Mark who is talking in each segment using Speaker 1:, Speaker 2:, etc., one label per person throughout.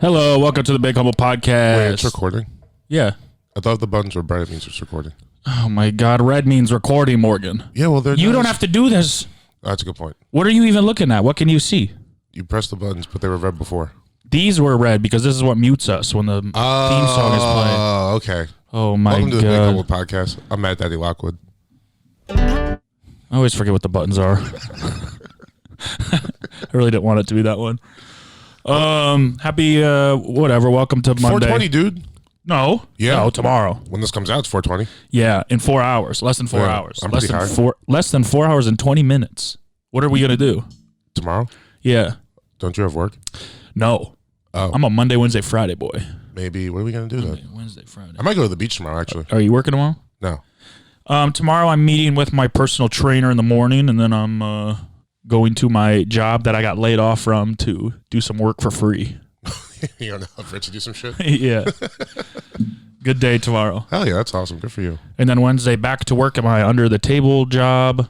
Speaker 1: Hello, welcome to the Big Humble Podcast.
Speaker 2: Wait, it's recording?
Speaker 1: Yeah.
Speaker 2: I thought the buttons were bright. It means it's recording.
Speaker 1: Oh my God, red means recording, Morgan.
Speaker 2: Yeah, well,
Speaker 1: You don't have to do this.
Speaker 2: Oh, that's a good point.
Speaker 1: What are you even looking at? What can you see?
Speaker 2: You pressed the buttons, but they were red before.
Speaker 1: These were red because this is what mutes us when the theme song is playing.
Speaker 2: Oh, okay.
Speaker 1: Oh my
Speaker 2: Welcome to the Big
Speaker 1: God.
Speaker 2: Humble Podcast. I'm Matt Daddy Lockwood.
Speaker 1: I always forget what the buttons are. I really didn't want it to be that one. Happy, whatever. Welcome to Monday.
Speaker 2: 420, dude.
Speaker 1: No.
Speaker 2: Yeah.
Speaker 1: No, tomorrow.
Speaker 2: When this comes out, it's 420.
Speaker 1: Yeah, in 4 hours. Less than 4
Speaker 2: Yeah,
Speaker 1: hours.
Speaker 2: I'm
Speaker 1: Less
Speaker 2: pretty
Speaker 1: than
Speaker 2: high.
Speaker 1: less than 4 hours and 20 minutes. What are we going to do?
Speaker 2: Tomorrow?
Speaker 1: Yeah.
Speaker 2: Don't you have work?
Speaker 1: No.
Speaker 2: Oh.
Speaker 1: I'm a Monday, Wednesday, Friday boy.
Speaker 2: Maybe. What are we going to do
Speaker 1: Monday,
Speaker 2: then?
Speaker 1: Wednesday, Friday.
Speaker 2: I might go to the beach tomorrow, actually.
Speaker 1: Are you working tomorrow?
Speaker 2: No.
Speaker 1: Tomorrow I'm meeting with my personal trainer in the morning, and then I'm going to my job that I got laid off from to do some work for free.
Speaker 2: You don't know if Rich to do some shit?
Speaker 1: Yeah. Good day tomorrow.
Speaker 2: Hell yeah, that's awesome. Good for you.
Speaker 1: And then Wednesday back to work at my under the table job.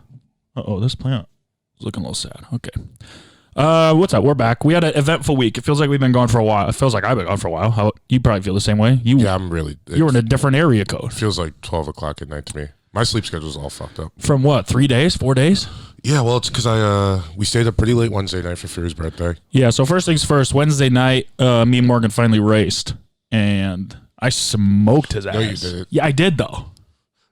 Speaker 1: Uh-oh, this plant is looking a little sad. Okay. What's up? We're back. We had an eventful week. It feels like we've been gone for a while. It feels like I've been gone for a while. You probably feel the same way.
Speaker 2: Yeah, I'm really...
Speaker 1: You were in a different area code.
Speaker 2: It feels like 12 o'clock at night to me. My sleep schedule's all fucked up.
Speaker 1: From what, 3 days, 4 days?
Speaker 2: Yeah, well, it's because we stayed up pretty late Wednesday night for Fury's birthday.
Speaker 1: Yeah, so first things first, Wednesday night, me and Morgan finally raced, and I smoked his ass.
Speaker 2: No, you didn't.
Speaker 1: Yeah, I did, though.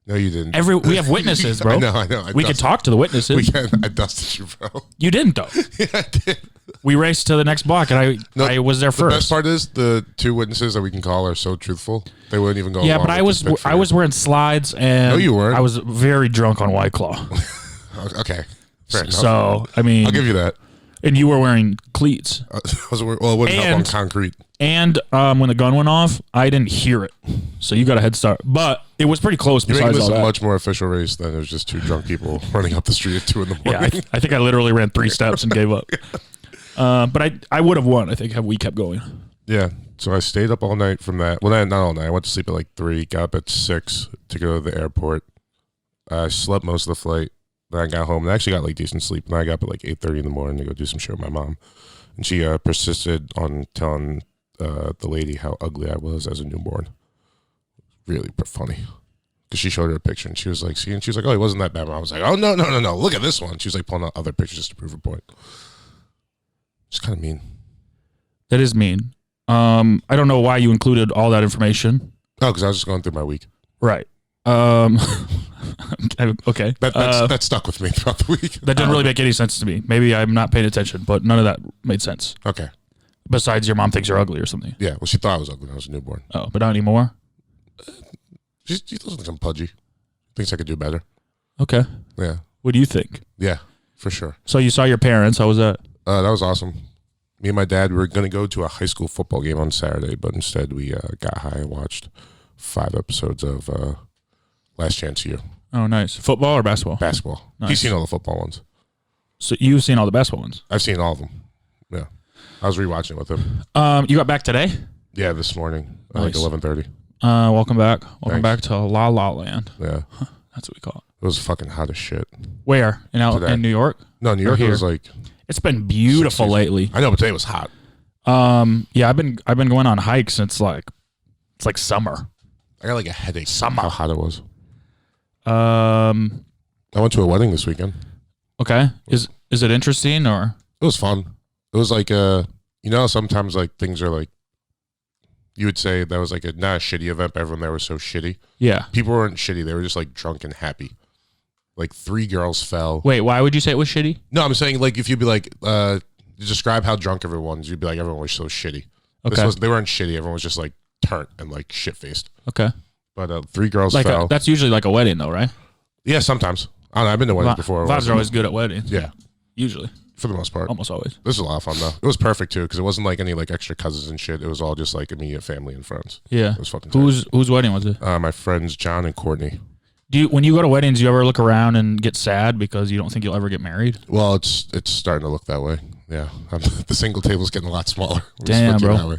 Speaker 2: No, you didn't.
Speaker 1: We have witnesses, bro.
Speaker 2: I know.
Speaker 1: We can talk to the witnesses.
Speaker 2: We can. I dusted you, bro.
Speaker 1: You didn't, though.
Speaker 2: Yeah, I did.
Speaker 1: We raced to the next block, and I was there
Speaker 2: The
Speaker 1: first.
Speaker 2: best part is the two witnesses that we can call are so truthful. They wouldn't even go
Speaker 1: Yeah,
Speaker 2: along
Speaker 1: but
Speaker 2: with the spit
Speaker 1: I was wearing slides, and
Speaker 2: No, you weren't.
Speaker 1: I was very drunk on White Claw.
Speaker 2: Okay. Fair enough.
Speaker 1: So, I mean...
Speaker 2: I'll give you that.
Speaker 1: And you were wearing cleats.
Speaker 2: Well, it wouldn't help on concrete.
Speaker 1: And when the gun went off, I didn't hear it. So you got a head start. But it was pretty close
Speaker 2: You're making
Speaker 1: besides
Speaker 2: this
Speaker 1: all
Speaker 2: a
Speaker 1: that.
Speaker 2: much more official race than it was just two drunk people running up the street at 2 in the
Speaker 1: Yeah,
Speaker 2: morning.
Speaker 1: I think I literally ran 3 steps and gave up. But I would have won, I think, had we kept going.
Speaker 2: Yeah. So I stayed up all night from that. Well, not all night. I went to sleep at like 3, got up at 6 to go to the airport. I slept most of the flight. Then I got home and I actually got like decent sleep. And I got up at like 8:30 in the morning to go do some shit with my mom. And she persisted on telling the lady how ugly I was as a newborn. Really funny. Because she showed her a picture and she was like, see, and she was like, oh, he wasn't that bad. And I was like, oh, no. Look at this one. She was like pulling out other pictures just to prove her point. It's kind of mean.
Speaker 1: That is mean. I don't know why you included all that information.
Speaker 2: Oh, because I was just going through my week.
Speaker 1: Right. Okay.
Speaker 2: That stuck with me throughout the week.
Speaker 1: That didn't really make any sense to me. Maybe I'm not paying attention, but none of that made sense.
Speaker 2: Okay.
Speaker 1: Besides your mom thinks you're ugly or something.
Speaker 2: Yeah, well, she thought I was ugly when I was a newborn.
Speaker 1: Oh, but not anymore?
Speaker 2: She doesn't think I'm pudgy. Thinks I could do better.
Speaker 1: Okay.
Speaker 2: Yeah.
Speaker 1: What do you think?
Speaker 2: Yeah, for sure.
Speaker 1: So you saw your parents. How was that?
Speaker 2: That was awesome. Me and my dad were going to go to a high school football game on Saturday, but instead we got high and watched 5 episodes of Last Chance U.
Speaker 1: Oh, nice. Football or basketball?
Speaker 2: Basketball.
Speaker 1: Nice.
Speaker 2: He's seen all the football ones.
Speaker 1: So you've seen all the basketball ones?
Speaker 2: I've seen all of them. Yeah. I was rewatching it with him.
Speaker 1: You got back today?
Speaker 2: Yeah, this morning.
Speaker 1: Nice.
Speaker 2: Like 11:30.
Speaker 1: Welcome back. Welcome
Speaker 2: Thanks.
Speaker 1: back to La La Land.
Speaker 2: Yeah.
Speaker 1: That's what we call
Speaker 2: It was fucking hot as shit.
Speaker 1: it. Where? In New York?
Speaker 2: No, New York
Speaker 1: here?
Speaker 2: was like...
Speaker 1: It's been beautiful
Speaker 2: 60s.
Speaker 1: lately.
Speaker 2: I know, but today was hot.
Speaker 1: Yeah, I've been going on hikes and it's like summer.
Speaker 2: I got like a headache.
Speaker 1: Summer.
Speaker 2: How hot it was.
Speaker 1: Okay.
Speaker 2: I went to a wedding this weekend.
Speaker 1: Is it interesting or?
Speaker 2: It was fun. It was like sometimes like things are like you would say that was like not a shitty event, but everyone there was so shitty.
Speaker 1: Yeah.
Speaker 2: People weren't shitty, they were just like drunk and happy. Like 3 girls fell.
Speaker 1: Wait, why would you say it was shitty?
Speaker 2: No, I'm saying like if you'd be like describe how drunk everyone was, you'd be like everyone was so shitty.
Speaker 1: Okay.
Speaker 2: They weren't shitty, everyone was just like turnt and like shit faced.
Speaker 1: Okay.
Speaker 2: But 3 girls fell.
Speaker 1: That's usually like a wedding though, right?
Speaker 2: Yeah, sometimes. I don't know, I've been to weddings before.
Speaker 1: Vibes are always good at weddings.
Speaker 2: Yeah.
Speaker 1: Usually.
Speaker 2: For the most part.
Speaker 1: Almost always.
Speaker 2: This was a lot of fun though. It was perfect too because it wasn't like any like extra cousins and shit. It was all just like immediate family and friends.
Speaker 1: Yeah.
Speaker 2: It was fucking tight.
Speaker 1: Whose wedding was it?
Speaker 2: My friends John and Courtney.
Speaker 1: When you go to weddings, do you ever look around and get sad because you don't think you'll ever get married?
Speaker 2: Well, it's starting to look that way. Yeah, the single table's getting a lot smaller.
Speaker 1: Damn, bro.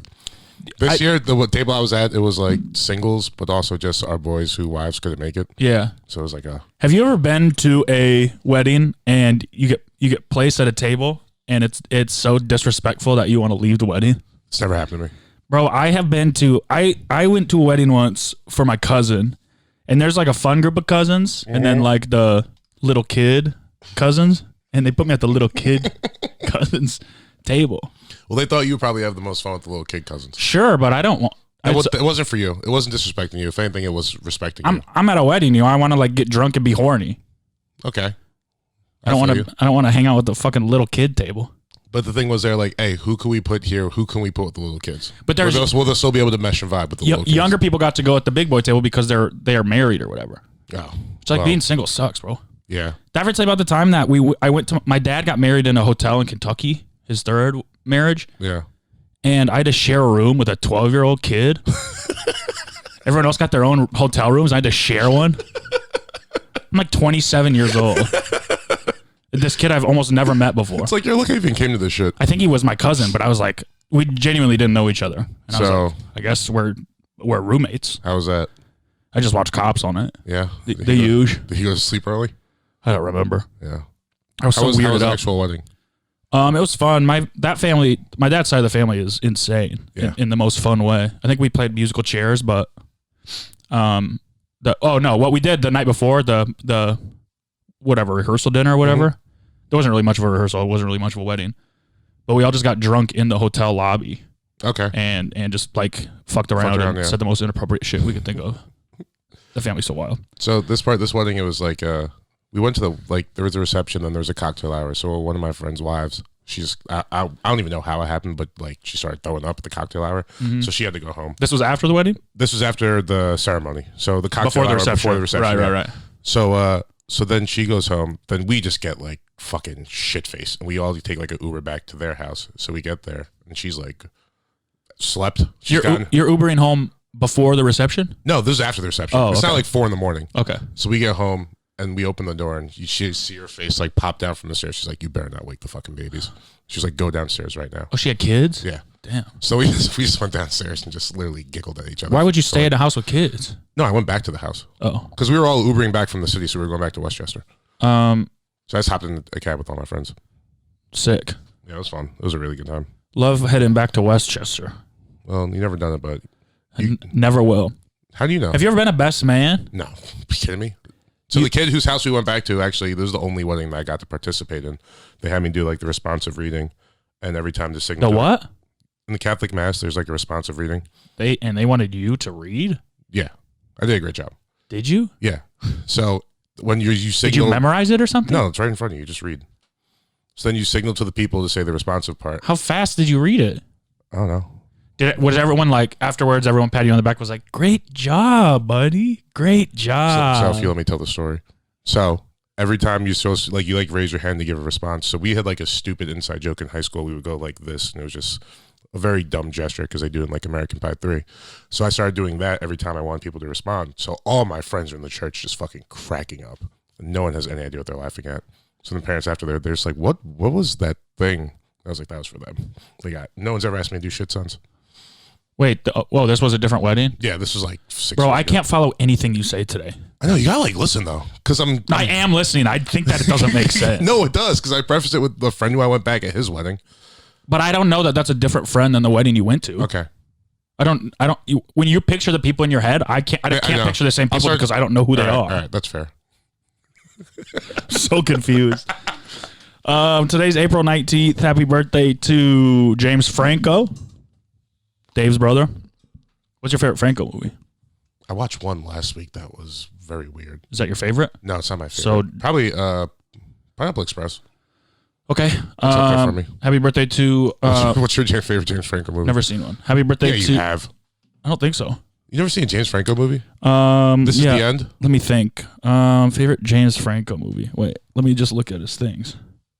Speaker 2: This year, the table I was at, it was like singles, but also just our boys who wives couldn't make it.
Speaker 1: Yeah.
Speaker 2: So it was like a.
Speaker 1: Have you ever been to a wedding and you get placed at a table and it's so disrespectful that you want to leave the wedding?
Speaker 2: It's never happened to me.
Speaker 1: Bro, I have been to I went to a wedding once for my cousin, and there's like a fun group of cousins, and then like the little kid cousins, and they put me at the little kid cousins table.
Speaker 2: Well, they thought you would probably have the most fun with the little kid cousins.
Speaker 1: Sure, but I don't want.
Speaker 2: It wasn't for you. It wasn't disrespecting you. If anything, it was respecting you.
Speaker 1: I'm at a wedding, I want to like get drunk and be horny.
Speaker 2: Okay.
Speaker 1: I don't want to hang out with the fucking little kid table.
Speaker 2: But the thing was, they're like, hey, who can we put here? Who can we put with the little kids?
Speaker 1: But
Speaker 2: will they still be able to mesh and vibe with the little kids?
Speaker 1: Younger people got to go at the big boy table because they are married or whatever.
Speaker 2: Oh,
Speaker 1: it's like being single sucks, bro.
Speaker 2: Yeah.
Speaker 1: Did I ever tell you about the time that I went to my dad got married in a hotel in Kentucky, his third marriage.
Speaker 2: Yeah.
Speaker 1: And I had to share a room with a 12-year-old kid. Everyone else got their own hotel rooms. I had to share one. I'm like 27 years old. This kid I've almost never met before.
Speaker 2: It's like you're lucky I even came to this shit.
Speaker 1: I think he was my cousin, but I was like, we genuinely didn't know each other. And I was like, I guess we're roommates.
Speaker 2: How was that?
Speaker 1: I just watched Cops on it.
Speaker 2: Yeah.
Speaker 1: The huge.
Speaker 2: Did he go to sleep early?
Speaker 1: I don't remember.
Speaker 2: Yeah.
Speaker 1: I was so weirded
Speaker 2: How was the
Speaker 1: out.
Speaker 2: actual wedding?
Speaker 1: It was fun. My dad's side of the family is insane in the most fun way. I think we played musical chairs, but what we did the night before the whatever rehearsal dinner or whatever. Mm-hmm. There wasn't really much of a rehearsal. It wasn't really much of a wedding, but we all just got drunk in the hotel lobby.
Speaker 2: Okay.
Speaker 1: And just like fucked around and said the most inappropriate shit we could think of. The family's so wild.
Speaker 2: So this wedding, it was like we went to there was a reception and there was a cocktail hour. So one of my friend's wives, I don't even know how it happened, but like she started throwing up at the cocktail hour, so she had to go home.
Speaker 1: This was after the wedding?
Speaker 2: This was after the ceremony. So the cocktail hour before the reception.
Speaker 1: Right.
Speaker 2: So then she goes home. Then we just get like fucking shit faced, and we all take like an Uber back to their house. So we get there, and she's like slept.
Speaker 1: You're Ubering home before the reception?
Speaker 2: No, this is after the reception. It's not like 4 a.m.
Speaker 1: Okay.
Speaker 2: So we get home and we open the door and she see her face like pop down from the stairs. She's like, "You better not wake the fucking babies." She's like, "Go downstairs right now."
Speaker 1: Oh, she had kids?
Speaker 2: Yeah.
Speaker 1: Damn.
Speaker 2: So we just went downstairs and just literally giggled at each other.
Speaker 1: Why would you stay at a house with kids?
Speaker 2: No, I went back to the house.
Speaker 1: Oh.
Speaker 2: Because we were all Ubering back from the city, so we were going back to Westchester. So I just hopped in a cab with all my friends.
Speaker 1: Sick.
Speaker 2: Yeah, it was fun. It was a really good time.
Speaker 1: Love heading back to Westchester.
Speaker 2: Well, you never done it, but
Speaker 1: never will.
Speaker 2: How do you know?
Speaker 1: Have you ever been a best man?
Speaker 2: No. Are you kidding me? So the kid whose house we went back to, actually, this was the only wedding that I got to participate in. They had me do like the responsive reading, and every time the signal.
Speaker 1: The what?
Speaker 2: In the Catholic Mass, there's like a responsive reading.
Speaker 1: They wanted you to read?
Speaker 2: Yeah. I did a great job.
Speaker 1: Did you?
Speaker 2: Yeah. So when you signal.
Speaker 1: Did you memorize it or something?
Speaker 2: No, it's right in front of you. You just read. So then you signal to the people to say the responsive part.
Speaker 1: How fast did you read it?
Speaker 2: I don't know.
Speaker 1: Was everyone like, afterwards, everyone patted you on the back, was like, "Great job, buddy. Great job."
Speaker 2: So if you let me tell the story. So every time you raise your hand to give a response. So we had like a stupid inside joke in high school. We would go like this, and it was just a very dumb gesture because they do it in like American Pie 3. So I started doing that every time I want people to respond. So all my friends are in the church just fucking cracking up. And no one has any idea what they're laughing at. So the parents after they're just like, what was that thing? I was like, that was for them. No one's ever asked me to do shit sons.
Speaker 1: Wait, this was a different wedding?
Speaker 2: Yeah, this was like 6
Speaker 1: Bro,
Speaker 2: years
Speaker 1: I
Speaker 2: ago.
Speaker 1: can't follow anything you say today.
Speaker 2: I know, you gotta like listen though. Because
Speaker 1: I am listening. I think that it doesn't make sense.
Speaker 2: No, it does, because I prefaced it with the friend who I went back at his wedding.
Speaker 1: But I don't know that that's a different friend than the wedding you went to.
Speaker 2: Okay.
Speaker 1: When you picture the people in your head, I can't picture the same people because I don't know who they are.
Speaker 2: All right, that's fair.
Speaker 1: So confused. Today's April 19th. Happy birthday to James Franco, Dave's brother. What's your favorite Franco movie?
Speaker 2: I watched one last week that was very weird.
Speaker 1: Is that your favorite?
Speaker 2: No, it's not my favorite.
Speaker 1: So
Speaker 2: probably Pineapple Express.
Speaker 1: Okay.
Speaker 2: That's okay for me.
Speaker 1: Happy birthday to...
Speaker 2: what's your favorite James Franco movie?
Speaker 1: Never seen one. Happy birthday to...
Speaker 2: you have.
Speaker 1: I don't think so.
Speaker 2: You never seen a James Franco movie? This is the end?
Speaker 1: Let me think. Favorite James Franco movie. Wait, let me just look at his things.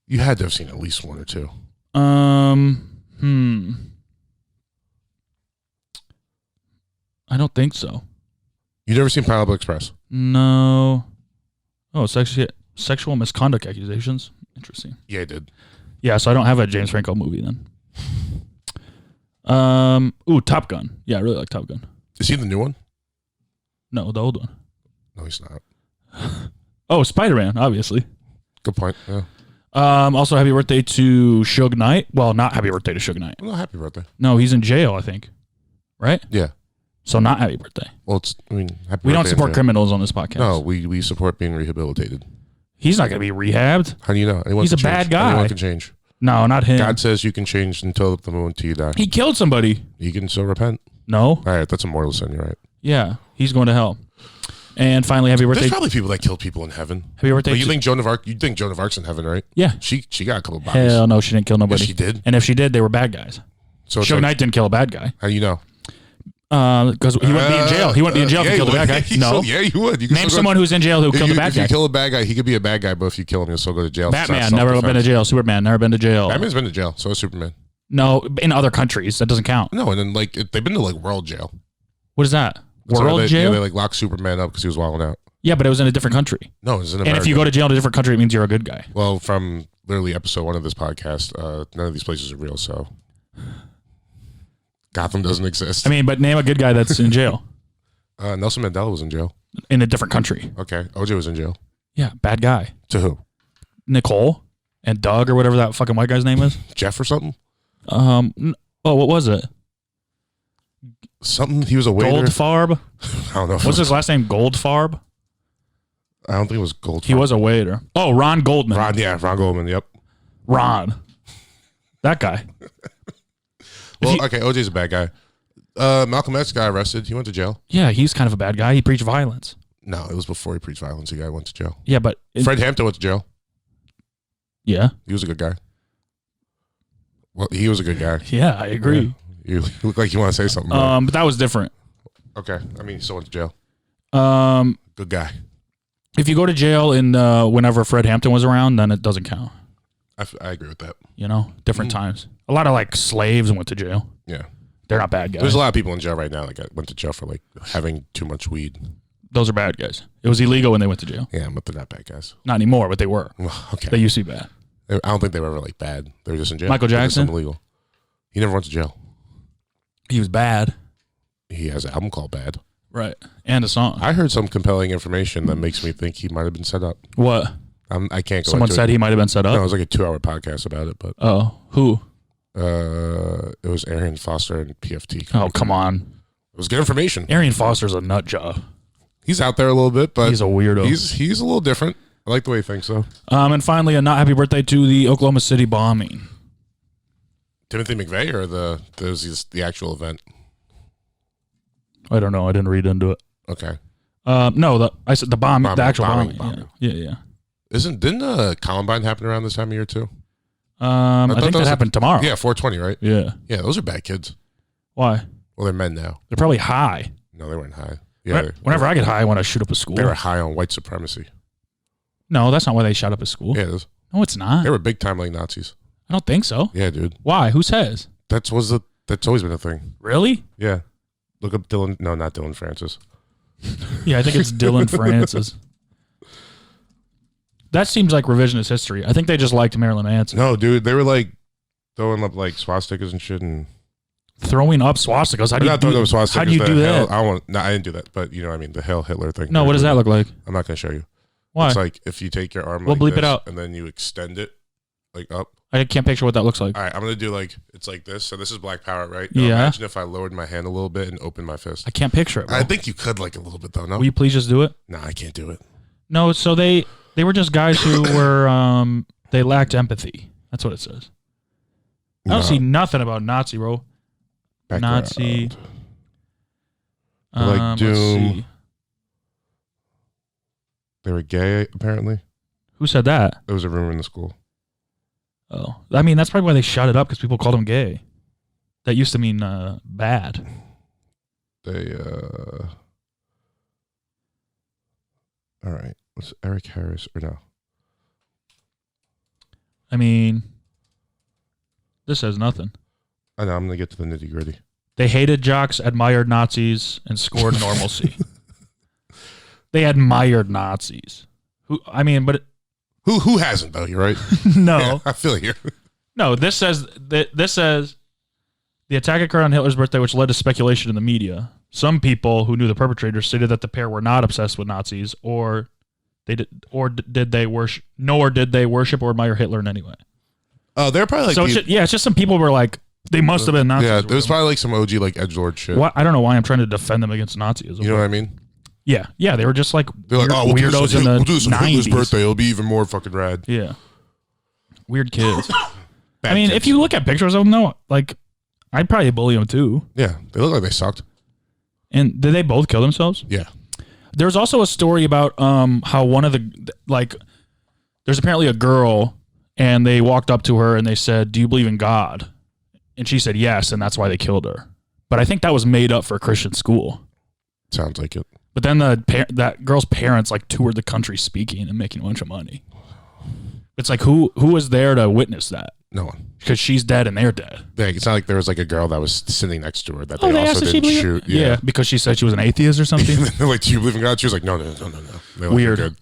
Speaker 2: You had to have seen at least one or two.
Speaker 1: I don't think so.
Speaker 2: You never seen Pineapple Express?
Speaker 1: No. Oh, sexual misconduct accusations. Interesting.
Speaker 2: Yeah, I did.
Speaker 1: Yeah, so I don't have a James Franco movie then. Top Gun. Yeah, I really like Top Gun.
Speaker 2: Is he the new one?
Speaker 1: No, the old one.
Speaker 2: No, he's not.
Speaker 1: Oh, Spider-Man, obviously.
Speaker 2: Good point. Yeah.
Speaker 1: Also, happy birthday to Suge Knight. Well, not happy birthday to Suge Knight.
Speaker 2: Well, happy birthday.
Speaker 1: No, he's in jail, I think. right?
Speaker 2: Yeah.
Speaker 1: So not happy birthday.
Speaker 2: Well, happy
Speaker 1: We don't
Speaker 2: birthday,
Speaker 1: support
Speaker 2: man.
Speaker 1: criminals on this podcast.
Speaker 2: No, we support being rehabilitated.
Speaker 1: He's not going to be rehabbed.
Speaker 2: How do you know? Anyone
Speaker 1: He's
Speaker 2: can
Speaker 1: a bad
Speaker 2: change.
Speaker 1: guy.
Speaker 2: Anyone can change.
Speaker 1: No, not him.
Speaker 2: God says you can change until the moment you die.
Speaker 1: He killed somebody.
Speaker 2: You can still repent.
Speaker 1: No.
Speaker 2: All right, that's a mortal sin. You're right.
Speaker 1: Yeah, he's going to hell. And finally, happy birthday.
Speaker 2: There's probably people that kill people in heaven.
Speaker 1: Happy birthday.
Speaker 2: But you think Joan of Arc? You think Joan of Arc's in heaven, right?
Speaker 1: Yeah.
Speaker 2: She got a couple bodies.
Speaker 1: Hell no, she didn't kill nobody.
Speaker 2: Yes, she did.
Speaker 1: And if she did, they were bad guys.
Speaker 2: So it's
Speaker 1: Suge
Speaker 2: like,
Speaker 1: Knight didn't kill a bad guy.
Speaker 2: how do you know?
Speaker 1: Because he wouldn't be in jail. He wouldn't be in jail if he killed a bad guy. No.
Speaker 2: Yeah, you would. You can
Speaker 1: Name
Speaker 2: still
Speaker 1: someone who's in jail who killed a bad
Speaker 2: If
Speaker 1: guy.
Speaker 2: you kill a bad guy, he could be a bad guy, but if you kill him, he'll still go to jail.
Speaker 1: Batman never been to jail. Superman never been to jail.
Speaker 2: Batman's been to jail. So is Superman.
Speaker 1: No, in other countries that doesn't count.
Speaker 2: No, and then they've been to world jail.
Speaker 1: What is that?
Speaker 2: So
Speaker 1: World jail?
Speaker 2: Yeah, they locked Superman up because he was wilding out.
Speaker 1: Yeah, but it was in a different country.
Speaker 2: No, it was in America.
Speaker 1: And if you go to jail in a different country, it means you're a good guy.
Speaker 2: Well, from literally episode 1 of this podcast, none of these places are real, so Gotham doesn't exist.
Speaker 1: I mean, but name a good guy that's in jail
Speaker 2: Nelson Mandela was in jail.
Speaker 1: in a different country.
Speaker 2: Okay, OJ was in jail.
Speaker 1: Yeah, bad guy.
Speaker 2: To who?
Speaker 1: Nicole and Doug or whatever that fucking white guy's name is.
Speaker 2: Jeff or something?
Speaker 1: Oh, what was it?
Speaker 2: Something. He was a waiter.
Speaker 1: Goldfarb?
Speaker 2: I don't know.
Speaker 1: What's his last name? Goldfarb?
Speaker 2: I don't think it was Gold.
Speaker 1: He was a waiter. Oh, Ron Goldman.
Speaker 2: Ron Goldman. Yep.
Speaker 1: Ron. That guy.
Speaker 2: Well, okay, OJ's a bad guy. Malcolm X got arrested. He went to jail.
Speaker 1: Yeah, he's kind of a bad guy. He preached violence.
Speaker 2: No, it was before he preached violence. The guy went to jail.
Speaker 1: Yeah, but...
Speaker 2: Fred Hampton went to jail.
Speaker 1: Yeah.
Speaker 2: He was a good guy. Well, he was a good guy.
Speaker 1: Yeah, I agree.
Speaker 2: Yeah. You look like you want to say something.
Speaker 1: But that was different.
Speaker 2: Okay. I mean, he still went to jail. Good guy.
Speaker 1: If you go to jail in whenever Fred Hampton was around, then it doesn't count.
Speaker 2: I agree with that.
Speaker 1: You know, different times. A lot of slaves went to jail.
Speaker 2: Yeah.
Speaker 1: They're not bad guys.
Speaker 2: There's a lot of people in jail right now that went to jail for having too much weed.
Speaker 1: Those are bad guys. It was illegal when they went to jail.
Speaker 2: Yeah, but they're not bad guys.
Speaker 1: Not anymore, but they were.
Speaker 2: Well, okay.
Speaker 1: They used to be bad.
Speaker 2: I don't think they were ever bad. They were just in jail.
Speaker 1: Michael Jackson?
Speaker 2: Illegal. He never went to jail.
Speaker 1: He was bad.
Speaker 2: He has an album called Bad.
Speaker 1: Right. And a song.
Speaker 2: I heard some compelling information that makes me think he might have been set up.
Speaker 1: What?
Speaker 2: I can't go
Speaker 1: Someone
Speaker 2: into
Speaker 1: said
Speaker 2: it.
Speaker 1: he might have been set up?
Speaker 2: No, it was like a 2-hour podcast about it, but
Speaker 1: Oh, who?
Speaker 2: it was Arian Foster and PFT.
Speaker 1: Oh, come on.
Speaker 2: It was good information.
Speaker 1: Arian Foster's a nut job.
Speaker 2: He's out there a little bit, but
Speaker 1: He's a weirdo.
Speaker 2: He's a little different. I like the way he thinks, though.
Speaker 1: And finally, a not happy birthday to the Oklahoma City bombing.
Speaker 2: Timothy McVeigh or the actual event?
Speaker 1: I don't know. I didn't read into it.
Speaker 2: Okay.
Speaker 1: No, I said the
Speaker 2: Bombing,
Speaker 1: the actual
Speaker 2: bombing.
Speaker 1: bombing. Yeah.
Speaker 2: Didn't Columbine happen around this time of year too?
Speaker 1: I think that happened tomorrow.
Speaker 2: Yeah, 420, right?
Speaker 1: Yeah.
Speaker 2: Yeah, those are bad kids.
Speaker 1: Why?
Speaker 2: Well, they're men now.
Speaker 1: They're probably high.
Speaker 2: No, they weren't high. Yeah,
Speaker 1: Whenever I get high, I want to shoot up a school.
Speaker 2: they were high on white supremacy.
Speaker 1: No, that's not why they shot up a school.
Speaker 2: Yeah, it is.
Speaker 1: No, it's not.
Speaker 2: They were big time Nazis.
Speaker 1: I don't think so.
Speaker 2: Yeah, dude.
Speaker 1: Why? Who says?
Speaker 2: That's always been a thing.
Speaker 1: Really?
Speaker 2: Yeah. Look up Dylan. No, not Dylan Francis.
Speaker 1: Yeah, I think it's Dylan Francis. That seems like revisionist history. I think they just liked Marilyn Manson.
Speaker 2: No, dude, they were throwing up swastikas and shit and
Speaker 1: Throwing up swastikas. How do you do that? How do you do that?
Speaker 2: I didn't do that, but you know what I mean, the Hail Hitler thing.
Speaker 1: No, what does that look like?
Speaker 2: I'm not going to show you.
Speaker 1: Why?
Speaker 2: It's like if you take your arm
Speaker 1: We'll bleep it
Speaker 2: this
Speaker 1: out.
Speaker 2: and then you extend it up.
Speaker 1: I can't picture what that looks like.
Speaker 2: All right, I'm going to do it's like this. So this is Black Power, right? Now
Speaker 1: Yeah.
Speaker 2: Imagine if I lowered my hand a little bit and opened my fist.
Speaker 1: I can't picture it, bro.
Speaker 2: I think you could a little bit though, no?
Speaker 1: Will you please just do it?
Speaker 2: No, I can't do it.
Speaker 1: No, so they were just guys who were they lacked empathy. That's what it says. I don't see nothing about Nazi, bro.
Speaker 2: Background.
Speaker 1: Nazi.
Speaker 2: Like Doom.
Speaker 1: Let's see.
Speaker 2: They were gay, apparently.
Speaker 1: Who said that?
Speaker 2: There was a rumor in the school.
Speaker 1: Oh, I mean that's probably why they shut it up because people called him gay. That used to mean bad.
Speaker 2: They all right. What's Eric Harris or no?
Speaker 1: I mean, this says nothing.
Speaker 2: I know. I'm gonna get to the nitty gritty.
Speaker 1: They hated jocks, admired Nazis, and scored normalcy. They admired Nazis.
Speaker 2: Who hasn't though? You're right.
Speaker 1: No,
Speaker 2: Yeah, I feel you.
Speaker 1: no. This says the attack occurred on Hitler's birthday, which led to speculation in the media. Some people who knew the perpetrators stated that the pair were not obsessed with Nazis, or did they worship or admire Hitler in any way.
Speaker 2: Oh, they're probably
Speaker 1: So it's just some people were like, They must have been Nazis.
Speaker 2: Yeah, there was probably like some OG like edgelord shit.
Speaker 1: What? I don't know why I'm trying to defend them against Nazism.
Speaker 2: You know what I mean?
Speaker 1: Yeah, yeah, they were just like
Speaker 2: They're like, oh, we'll
Speaker 1: weirdos in the
Speaker 2: we'll do this on Hitler's
Speaker 1: 90s.
Speaker 2: birthday. It'll be even more fucking rad.
Speaker 1: Yeah, weird kids.
Speaker 2: Bad
Speaker 1: I mean,
Speaker 2: kids.
Speaker 1: if you look at pictures of them, though, like I'd probably bully them too.
Speaker 2: Yeah, they look like they sucked.
Speaker 1: And did they both kill themselves?
Speaker 2: Yeah.
Speaker 1: There's also a story about how one of the like, there's apparently a girl, and they walked up to her and they said, "Do you believe in God?" And she said yes, and that's why they killed her. But I think that was made up for a Christian school.
Speaker 2: Sounds like it.
Speaker 1: But then that girl's parents like toured the country speaking and making a bunch of money. It's like who was there to witness that?
Speaker 2: No one.
Speaker 1: Because she's dead and they're dead.
Speaker 2: Yeah, it's not like there was like a girl that was sitting next to her that
Speaker 1: Oh,
Speaker 2: they
Speaker 1: they asked
Speaker 2: also
Speaker 1: if she
Speaker 2: didn't
Speaker 1: believed.
Speaker 2: shoot.
Speaker 1: Yeah, because she said she was an atheist or something.
Speaker 2: They're like, do you believe in God? She was like, no. They're like,
Speaker 1: Weird.
Speaker 2: "You're good."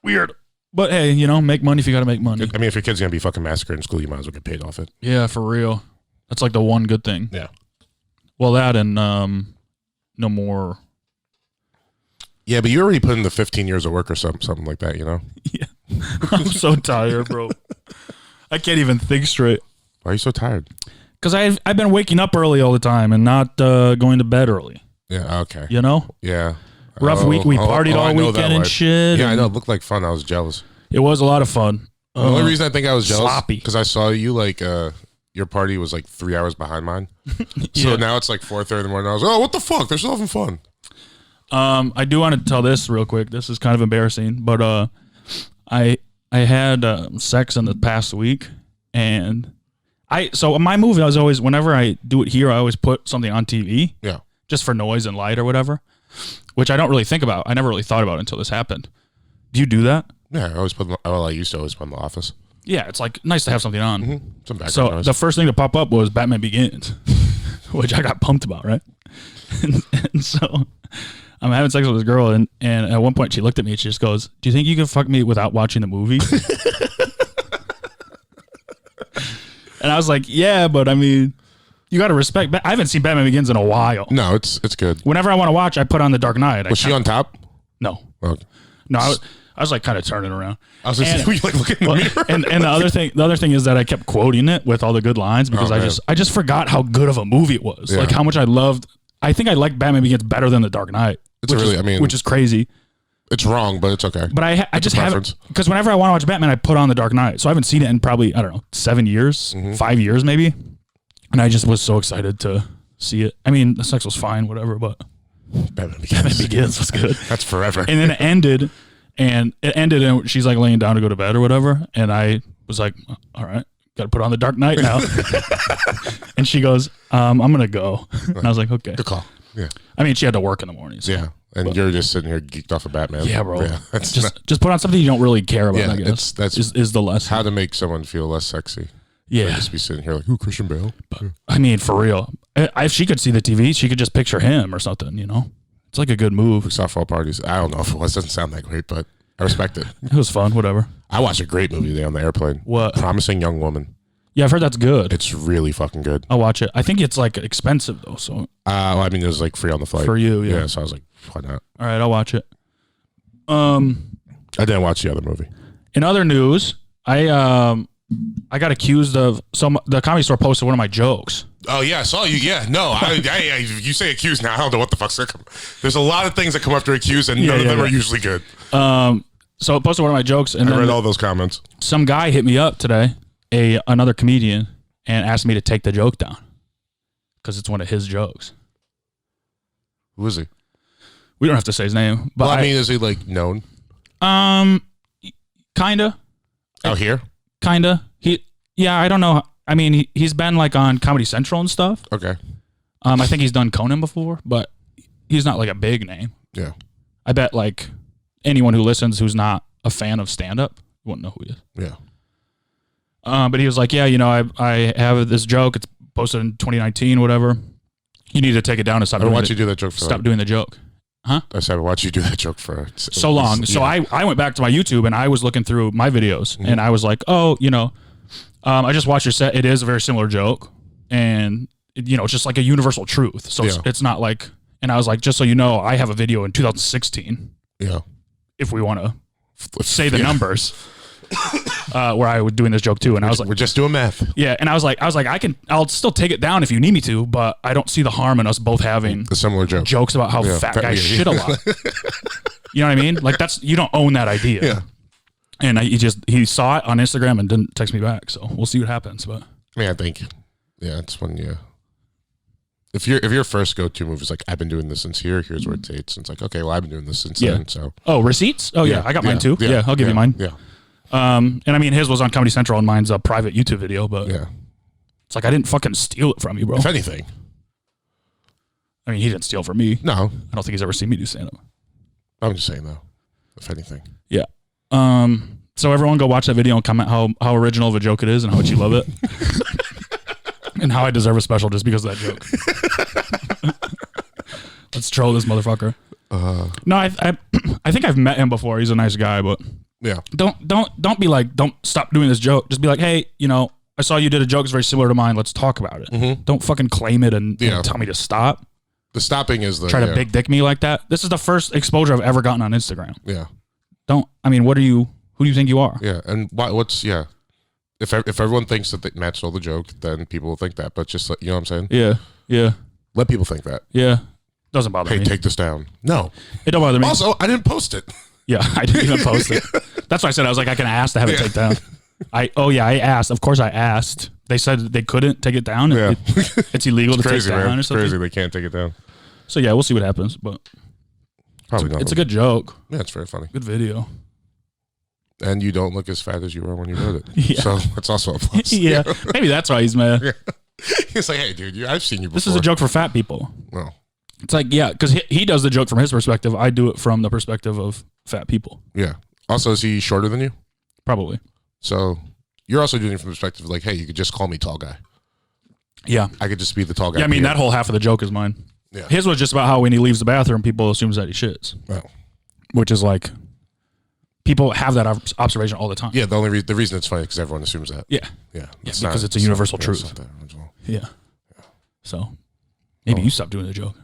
Speaker 1: Weird. But hey, make money if you got to make money.
Speaker 2: I mean, if your kid's gonna be fucking massacred in school, you might as well get paid off it.
Speaker 1: Yeah, for real. That's like the one good thing.
Speaker 2: Yeah.
Speaker 1: Well, that and no more.
Speaker 2: Yeah, but you already put in the 15 years of work or something like that, you know?
Speaker 1: Yeah. I'm so tired, bro. I can't even think straight.
Speaker 2: Why are you so tired?
Speaker 1: Because I've been waking up early all the time and not going to bed early.
Speaker 2: Yeah, okay.
Speaker 1: You know?
Speaker 2: Yeah.
Speaker 1: Rough week. We partied all
Speaker 2: I know that
Speaker 1: weekend and
Speaker 2: life.
Speaker 1: shit.
Speaker 2: Yeah, I know. It looked like fun. I was jealous.
Speaker 1: It was a lot of fun.
Speaker 2: The only reason I think I was jealous
Speaker 1: sloppy.
Speaker 2: because I saw you like your party was like 3 hours behind mine.
Speaker 1: Yeah.
Speaker 2: So now it's like 4:30 in the morning. I was like, oh, what the fuck? They're still having fun.
Speaker 1: I do want to tell this real quick. This is kind of embarrassing, but I had sex in the past week, and so my movie, I was always, whenever I do it here, I always put something on TV.
Speaker 2: Yeah.
Speaker 1: Just for noise and light or whatever, which I don't really think about. I never really thought about it until this happened. Do you do that?
Speaker 2: Yeah, I always put. Well, I used to always put in The Office.
Speaker 1: Yeah, it's like nice to have something on.
Speaker 2: Mm-hmm. Some background
Speaker 1: So
Speaker 2: noise.
Speaker 1: the first thing to pop up was Batman Begins, which I got pumped about, right? and so I'm having sex with this girl, and at one point she looked at me and she just goes, "Do you think you can fuck me without watching the movie?" And I was like, "Yeah, but I mean, you got to respect. I haven't seen Batman Begins in a while.
Speaker 2: No, it's good.
Speaker 1: Whenever I want to watch, I put on The Dark Knight.
Speaker 2: Was she on top?
Speaker 1: No,
Speaker 2: Okay.
Speaker 1: no, I was like kind of turning around.
Speaker 2: I was just like looking in the mirror.
Speaker 1: And the other thing is that I kept quoting it with all the good lines because I just forgot how good of a movie it was.
Speaker 2: Yeah.
Speaker 1: Like how much I loved. I think I liked Batman Begins better than The Dark Knight. Which is crazy.
Speaker 2: It's wrong, but it's okay.
Speaker 1: But I just haven't, because whenever I want to watch Batman, I put on The Dark Knight. So I haven't seen it in probably, I don't know, 7 years, 5 years maybe. And I just was so excited to see it. I mean, the sex was fine, whatever, but
Speaker 2: Batman
Speaker 1: Begins was good.
Speaker 2: That's forever.
Speaker 1: And then it ended, and she's like laying down to go to bed or whatever. And I was like, all right, got to put on The Dark Knight now. And she goes, I'm going to go. And I was like, okay.
Speaker 2: Good call. Yeah.
Speaker 1: I mean, she had to work in the morning. So.
Speaker 2: Yeah. And you're just sitting here geeked off of Batman.
Speaker 1: Yeah, bro.
Speaker 2: Yeah,
Speaker 1: just put on something you don't really care about,
Speaker 2: Yeah,
Speaker 1: I guess.
Speaker 2: that's
Speaker 1: is the lesson.
Speaker 2: how to make someone feel less sexy.
Speaker 1: Yeah.
Speaker 2: Just be sitting here like, ooh, Christian Bale.
Speaker 1: I mean, for real. If she could see the TV, she could just picture him or something, you know? It's like a good move.
Speaker 2: Softball parties. I don't know if it was. Doesn't sound that great, but I respect it.
Speaker 1: It was fun, whatever.
Speaker 2: I watched a great movie today on the airplane.
Speaker 1: What?
Speaker 2: Promising Young Woman.
Speaker 1: Yeah, I've heard that's good.
Speaker 2: It's really fucking good.
Speaker 1: I'll watch it. I think it's like expensive though, so
Speaker 2: Well, I mean, it was like free on the flight.
Speaker 1: for you, yeah.
Speaker 2: So I was like, why not?
Speaker 1: All right, I'll watch it.
Speaker 2: I didn't watch the other movie.
Speaker 1: In other news, I got accused of the Comedy Store posted one of my jokes.
Speaker 2: Oh yeah, I saw you. Yeah, no, you say accused now. I don't know what the fuck's gonna come. There's a lot of things that come after accused, and none of them are usually good.
Speaker 1: So it posted one of my jokes, and
Speaker 2: I read all those comments.
Speaker 1: Some guy hit me up today, another comedian, and asked me to take the joke down because it's one of his jokes.
Speaker 2: Who is he?
Speaker 1: We don't have to say his name, but
Speaker 2: Well, I mean, is he like known?
Speaker 1: Kinda.
Speaker 2: Out here?
Speaker 1: Kinda. I don't know. I mean, he's been like on Comedy Central and stuff.
Speaker 2: Okay.
Speaker 1: I think he's done Conan before, but he's not like a big name.
Speaker 2: Yeah.
Speaker 1: I bet like anyone who listens who's not a fan of stand-up wouldn't know who he is.
Speaker 2: Yeah.
Speaker 1: But he was like, yeah, I have this joke. It's posted in 2019, whatever. You need to take it down and stop.
Speaker 2: Why'd you do that joke for?
Speaker 1: Stop doing the joke. Huh?
Speaker 2: I said, why'd you do that joke for
Speaker 1: so long? So I went back to my YouTube and I was looking through my videos and I was like, oh, I just watched your set. It is a very similar joke, and it's just like a universal truth. So it's not like. And I was like, just so you know, I have a video in 2016.
Speaker 2: Yeah.
Speaker 1: If we want to say the numbers. where I was doing this joke too, and I was like,
Speaker 2: we're just doing math.
Speaker 1: yeah, and I was like, I'll still take it down if you need me to, but I don't see the harm in us both having
Speaker 2: A similar joke.
Speaker 1: jokes about how fat guys shit a lot. You know what I mean? Like you don't own that idea.
Speaker 2: Yeah.
Speaker 1: And he saw it on Instagram and didn't text me back, so we'll see what happens. But
Speaker 2: I mean, I think, yeah, it's when you. If your first go-to move is like, I've been doing this since here's where it takes. And it's like, okay, well, I've been doing this since then. So
Speaker 1: receipts? Oh yeah, I got mine too. Yeah, I'll give you mine.
Speaker 2: Yeah.
Speaker 1: And I mean, his was on Comedy Central and mine's a private YouTube video, but
Speaker 2: yeah,
Speaker 1: it's like I didn't fucking steal it from you, bro.
Speaker 2: If anything,
Speaker 1: I mean, he didn't steal from me.
Speaker 2: no,
Speaker 1: I don't think he's ever seen me do stand up.
Speaker 2: I'm just saying though. If anything,
Speaker 1: yeah. So everyone go watch that video and comment how original of a joke it is and how much you love it. And how I deserve a special just because of that joke. Let's troll this motherfucker. No, I think I've met him before. He's a nice guy, but
Speaker 2: yeah.
Speaker 1: Don't be like, don't stop doing this joke. Just be like, hey, I saw you did a joke that's very similar to mine. Let's talk about it.
Speaker 2: Mm-hmm.
Speaker 1: Don't fucking claim it and tell me to stop.
Speaker 2: The stopping is the
Speaker 1: try to big dick me like that. This is the first exposure I've ever gotten on Instagram.
Speaker 2: Yeah.
Speaker 1: Who do you think you are?
Speaker 2: Yeah, and if everyone thinks that Matt stole the joke, then people will think that. But just you know what I'm saying?
Speaker 1: Yeah.
Speaker 2: Let people think that.
Speaker 1: Yeah. Doesn't bother me.
Speaker 2: Hey, take this down. No.
Speaker 1: It don't bother me.
Speaker 2: Also, I didn't post it.
Speaker 1: Yeah, I didn't even post it. That's why I said I was like, I can ask to have it taken down. I asked. Of course I asked. They said they couldn't take it down.
Speaker 2: Yeah.
Speaker 1: It's illegal to
Speaker 2: crazy,
Speaker 1: take it down
Speaker 2: man.
Speaker 1: or something.
Speaker 2: It's crazy they can't take it down.
Speaker 1: So yeah, we'll see what happens. But
Speaker 2: probably not.
Speaker 1: It's a good joke.
Speaker 2: Yeah, it's very funny.
Speaker 1: Good video.
Speaker 2: And you don't look as fat as you were when you wrote it.
Speaker 1: Yeah.
Speaker 2: So that's also a plus.
Speaker 1: Yeah. Maybe that's why he's mad.
Speaker 2: Yeah. He's like, hey, dude, I've seen you before.
Speaker 1: This is a joke for fat people.
Speaker 2: No.
Speaker 1: It's like, yeah, because he does the joke from his perspective. I do it from the perspective of fat people.
Speaker 2: Yeah. Also, is he shorter than you?
Speaker 1: Probably.
Speaker 2: So you're also doing it from the perspective of like, hey, you could just call me tall guy.
Speaker 1: Yeah.
Speaker 2: I could just be the tall guy.
Speaker 1: Yeah, I mean, that whole half of the joke is mine.
Speaker 2: Yeah.
Speaker 1: His was just about how when he leaves the bathroom, people assumes that he shits.
Speaker 2: Oh.
Speaker 1: Which is like, people have that observation all the time.
Speaker 2: Yeah, the reason it's funny is because everyone assumes that.
Speaker 1: Yeah.
Speaker 2: Yeah.
Speaker 1: Because it's a universal truth. Yeah. So maybe you stop doing the joke.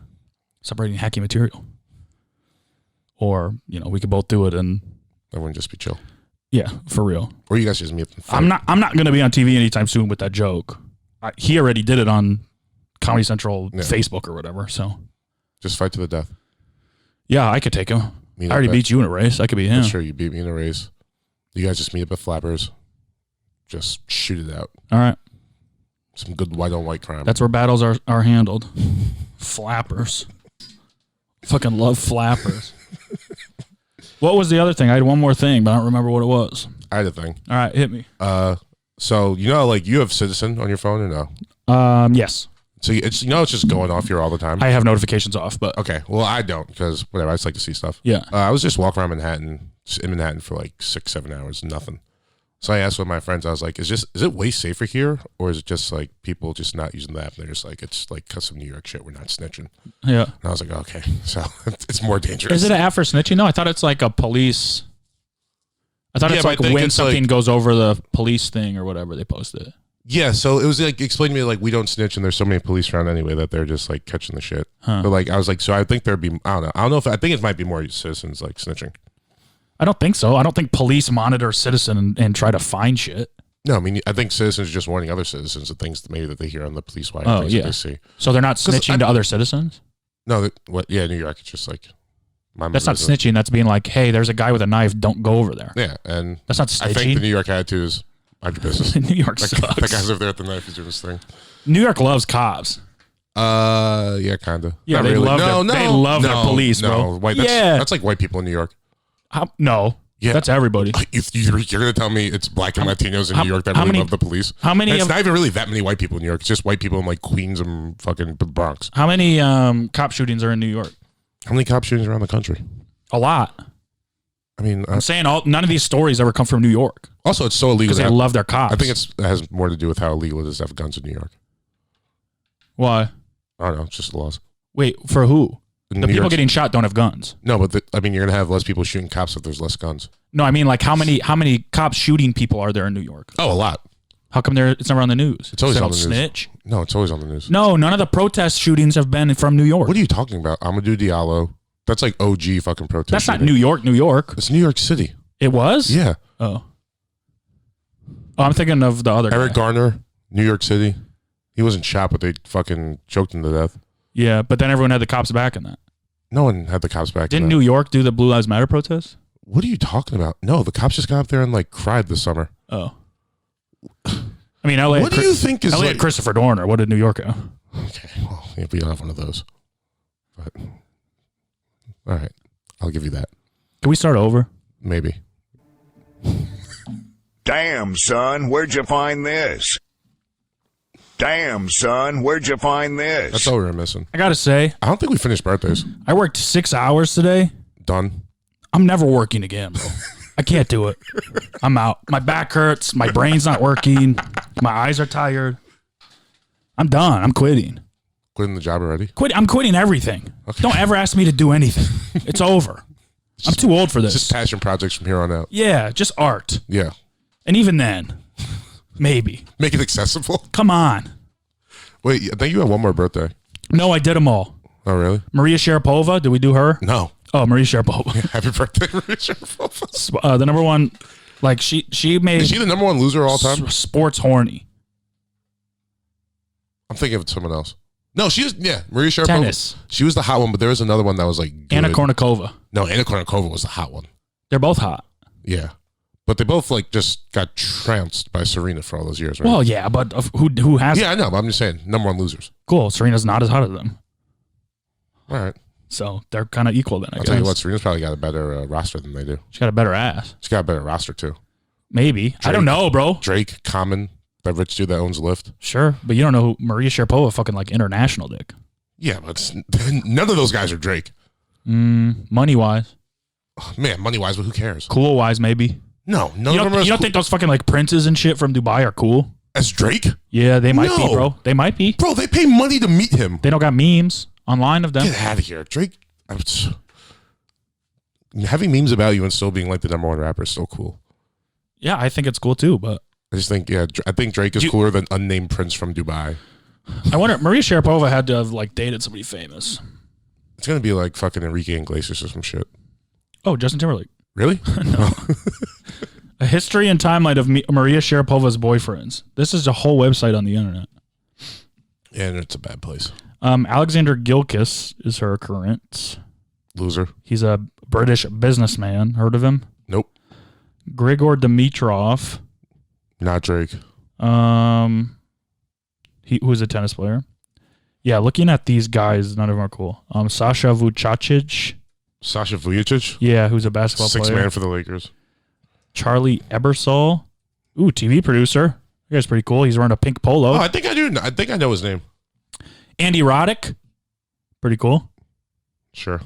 Speaker 1: Stop writing hacky material. Or, we could both do it and
Speaker 2: everyone just be chill.
Speaker 1: Yeah, for real.
Speaker 2: Or you guys just meet.
Speaker 1: I'm not going to be on TV anytime soon with that joke. He already did it on Comedy Central, Facebook or whatever. So
Speaker 2: just fight to the death.
Speaker 1: Yeah, I could take him. I already beat you in a race. I could be him.
Speaker 2: I'm sure you beat me in a race. You guys just meet up at Flappers. Just shoot it out.
Speaker 1: All right.
Speaker 2: Some good white on white crime.
Speaker 1: That's where battles are handled. Flappers. Fucking love Flappers. What was the other thing? I had one more thing, but I don't remember what it was.
Speaker 2: I had a thing.
Speaker 1: All right, hit me.
Speaker 2: So you have Citizen on your phone or no?
Speaker 1: Yes.
Speaker 2: So it's just going off here all the time.
Speaker 1: I have notifications off, but
Speaker 2: okay. Well, I don't because whatever. I just like to see stuff.
Speaker 1: Yeah.
Speaker 2: I was just walking around Manhattan for like 6-7 hours, nothing. So I asked one of my friends. I was like, "Is it way safer here, or is it just like people just not using the app? And they're just like, it's like because of New York shit. We're not snitching."
Speaker 1: Yeah.
Speaker 2: And I was like, "Okay, so it's more dangerous."
Speaker 1: Is it an app for snitching? No, I thought it's like a police. I thought it's like when something goes over the police thing or whatever they posted.
Speaker 2: Yeah, so it was like explain to me like we don't snitch and there's so many police around anyway that they're just like catching the shit. Huh. But like I was like, so I think there'd be I don't know if I think it might be more citizens like snitching.
Speaker 1: I don't think so. I don't think police monitor citizen and try to find shit.
Speaker 2: No, I mean I think citizens are just warning other citizens of things that maybe that they hear on the police wire.
Speaker 1: Oh yeah.
Speaker 2: That they see.
Speaker 1: So they're not snitching to other citizens.
Speaker 2: No, yeah, New York. It's just like
Speaker 1: that's not snitching. That's being like, hey, there's a guy with a knife. Don't go over there.
Speaker 2: Yeah, and
Speaker 1: that's not snitching.
Speaker 2: I think the New York attitude is mind your business.
Speaker 1: New York sucks.
Speaker 2: That guy's over there at the knife. He's doing his thing.
Speaker 1: New York loves cops.
Speaker 2: Yeah, kind of.
Speaker 1: Yeah, they love their police, bro.
Speaker 2: That's like white people in New York.
Speaker 1: No. Yeah, that's everybody.
Speaker 2: You're going to tell me it's black and Latinos in New York that really love the police?
Speaker 1: How many?
Speaker 2: It's not even really that many white people in New York. It's just white people in like Queens and fucking Bronx.
Speaker 1: How many cop shootings are in New York?
Speaker 2: How many cop shootings around the country?
Speaker 1: A lot.
Speaker 2: I mean,
Speaker 1: I'm saying none of these stories ever come from New York.
Speaker 2: Also, it's so illegal
Speaker 1: because they love their cops.
Speaker 2: I think it has more to do with how illegal it is to have guns in New York.
Speaker 1: Why?
Speaker 2: I don't know. It's just the laws.
Speaker 1: Wait, for who? The people
Speaker 2: York's
Speaker 1: getting shot don't have guns.
Speaker 2: No, but I mean, you're gonna have less people shooting cops if there's less guns.
Speaker 1: No, I mean like how many cops shooting people are there in New York?
Speaker 2: Oh, a lot.
Speaker 1: How come it's never on the news?
Speaker 2: It's always on the news.
Speaker 1: Snitch?
Speaker 2: No, it's always on the news.
Speaker 1: No, none of the protest shootings have been from New York.
Speaker 2: What are you talking about? Amadou Diallo. That's like OG fucking protest.
Speaker 1: That's not New York, New York.
Speaker 2: It's New York City.
Speaker 1: It was?
Speaker 2: Yeah.
Speaker 1: Oh. Oh, I'm thinking of the other
Speaker 2: Eric
Speaker 1: guy.
Speaker 2: Garner, New York City. He wasn't shot, but they fucking choked him to death.
Speaker 1: Yeah, but then everyone had the cops back in that.
Speaker 2: No one had the cops back.
Speaker 1: Didn't New York do the Blue Lives Matter protest?
Speaker 2: What are you talking about? No, the cops just got up there and like cried this summer.
Speaker 1: Oh. I mean, LA.
Speaker 2: What do you think is
Speaker 1: LA
Speaker 2: like...
Speaker 1: had Christopher Dorner. What did New York have?
Speaker 2: Okay, well, yeah, we don't have one of those. But all right, I'll give you that.
Speaker 1: Can we start over?
Speaker 2: Maybe.
Speaker 3: Damn, son, where'd you find this? Damn, son, where'd you find this?
Speaker 2: That's all we were missing.
Speaker 1: I gotta say,
Speaker 2: I don't think we finished birthdays.
Speaker 1: I worked 6 hours today.
Speaker 2: Done.
Speaker 1: I'm never working again, bro. I can't do it. I'm out. My back hurts. My brain's not working. My eyes are tired. I'm done. I'm quitting.
Speaker 2: Quitting the job already?
Speaker 1: I'm quitting everything.
Speaker 2: Okay.
Speaker 1: Don't ever ask me to do anything. It's over. I'm too old for this.
Speaker 2: Just passion projects from here on out.
Speaker 1: Yeah, just art.
Speaker 2: Yeah.
Speaker 1: And even then, maybe.
Speaker 2: Make it accessible.
Speaker 1: Come on.
Speaker 2: Wait, I think you have one more birthday.
Speaker 1: No, I did them all.
Speaker 2: Oh, really?
Speaker 1: Maria Sharapova. Did we do her?
Speaker 2: No.
Speaker 1: Oh, Maria Sharapova.
Speaker 2: Happy birthday, Maria Sharapova.
Speaker 1: The number one, like she made.
Speaker 2: Is she the number one loser of all time?
Speaker 1: Sports horny.
Speaker 2: I'm thinking of someone else. No, she was, Maria Sharapova.
Speaker 1: Tennis.
Speaker 2: She was the hot one, but there was another one that was like good.
Speaker 1: Anna Kournikova.
Speaker 2: No, Anna Kournikova was the hot one.
Speaker 1: They're both hot.
Speaker 2: Yeah. But they both like just got trounced by Serena for all those years, right?
Speaker 1: Well, yeah, but who has?
Speaker 2: Yeah, I know, but I'm just saying, number one losers.
Speaker 1: Cool. Serena's not as hot as them.
Speaker 2: All right.
Speaker 1: So they're kind of equal then, I
Speaker 2: I'll
Speaker 1: guess.
Speaker 2: tell you what, Serena's probably got a better roster than they do.
Speaker 1: She's got a better ass.
Speaker 2: She's got a better roster, too.
Speaker 1: Maybe. I don't know, bro.
Speaker 2: Drake, Common, that rich dude that owns Lyft.
Speaker 1: Sure, but you don't know who Maria Sharapova fucking like international dick.
Speaker 2: Yeah, but none of those guys are Drake.
Speaker 1: Money-wise.
Speaker 2: Man, money-wise, but who cares?
Speaker 1: Cool-wise, maybe.
Speaker 2: No, none
Speaker 1: You
Speaker 2: of them are
Speaker 1: don't think those fucking like princes and shit from Dubai are cool?
Speaker 2: as Drake?
Speaker 1: Yeah, they might
Speaker 2: No.
Speaker 1: be, bro. They might be.
Speaker 2: Bro, they pay money to meet him.
Speaker 1: They don't got memes online of them.
Speaker 2: Get out of here. Drake, having memes about you and still being like the number one rapper is so cool.
Speaker 1: Yeah, I think it's cool too, but
Speaker 2: I just think, I think Drake is cooler than unnamed prince from Dubai.
Speaker 1: I wonder, Maria Sharapova had to have like dated somebody famous.
Speaker 2: It's going to be like fucking Enrique Iglesias or some shit.
Speaker 1: Oh, Justin Timberlake.
Speaker 2: Really?
Speaker 1: No. A history and timeline of Maria Sharapova's boyfriends. This is a whole website on the internet.
Speaker 2: Yeah, and it's a bad place.
Speaker 1: Alexander Gilkis is her current.
Speaker 2: Loser.
Speaker 1: He's a British businessman. Heard of him?
Speaker 2: Nope.
Speaker 1: Grigor Dimitrov.
Speaker 2: Not Drake.
Speaker 1: He who's a tennis player. Yeah, looking at these guys, none of them are cool. Sasha Vujacic.
Speaker 2: Sasha Vujacic.
Speaker 1: Yeah, who's a basketball
Speaker 2: Sixth
Speaker 1: player.
Speaker 2: man for the Lakers.
Speaker 1: Charlie Ebersol. Ooh, TV producer. That guy's pretty cool. He's wearing a pink polo.
Speaker 2: Oh, I think I do. I think I know his name.
Speaker 1: Andy Roddick. Pretty cool.
Speaker 2: Sure.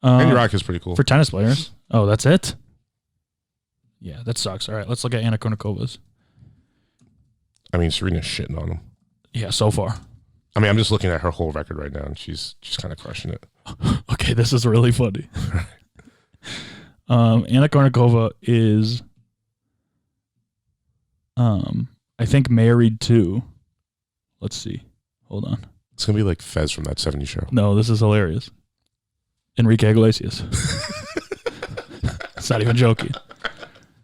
Speaker 2: Andy Rock is pretty cool.
Speaker 1: For tennis players. Oh, that's it? Yeah, that sucks. All right, let's look at Anna Kournikova's.
Speaker 2: I mean, Serena's shitting on him.
Speaker 1: Yeah, so far.
Speaker 2: I mean, I'm just looking at her whole record right now, and she's kind of crushing it.
Speaker 1: Okay, this is really funny. Anna Kournikova is, I think, married to. Let's see. Hold on.
Speaker 2: It's gonna be like Fez from that '70s show.
Speaker 1: No, this is hilarious. Enrique Iglesias. It's not even joking.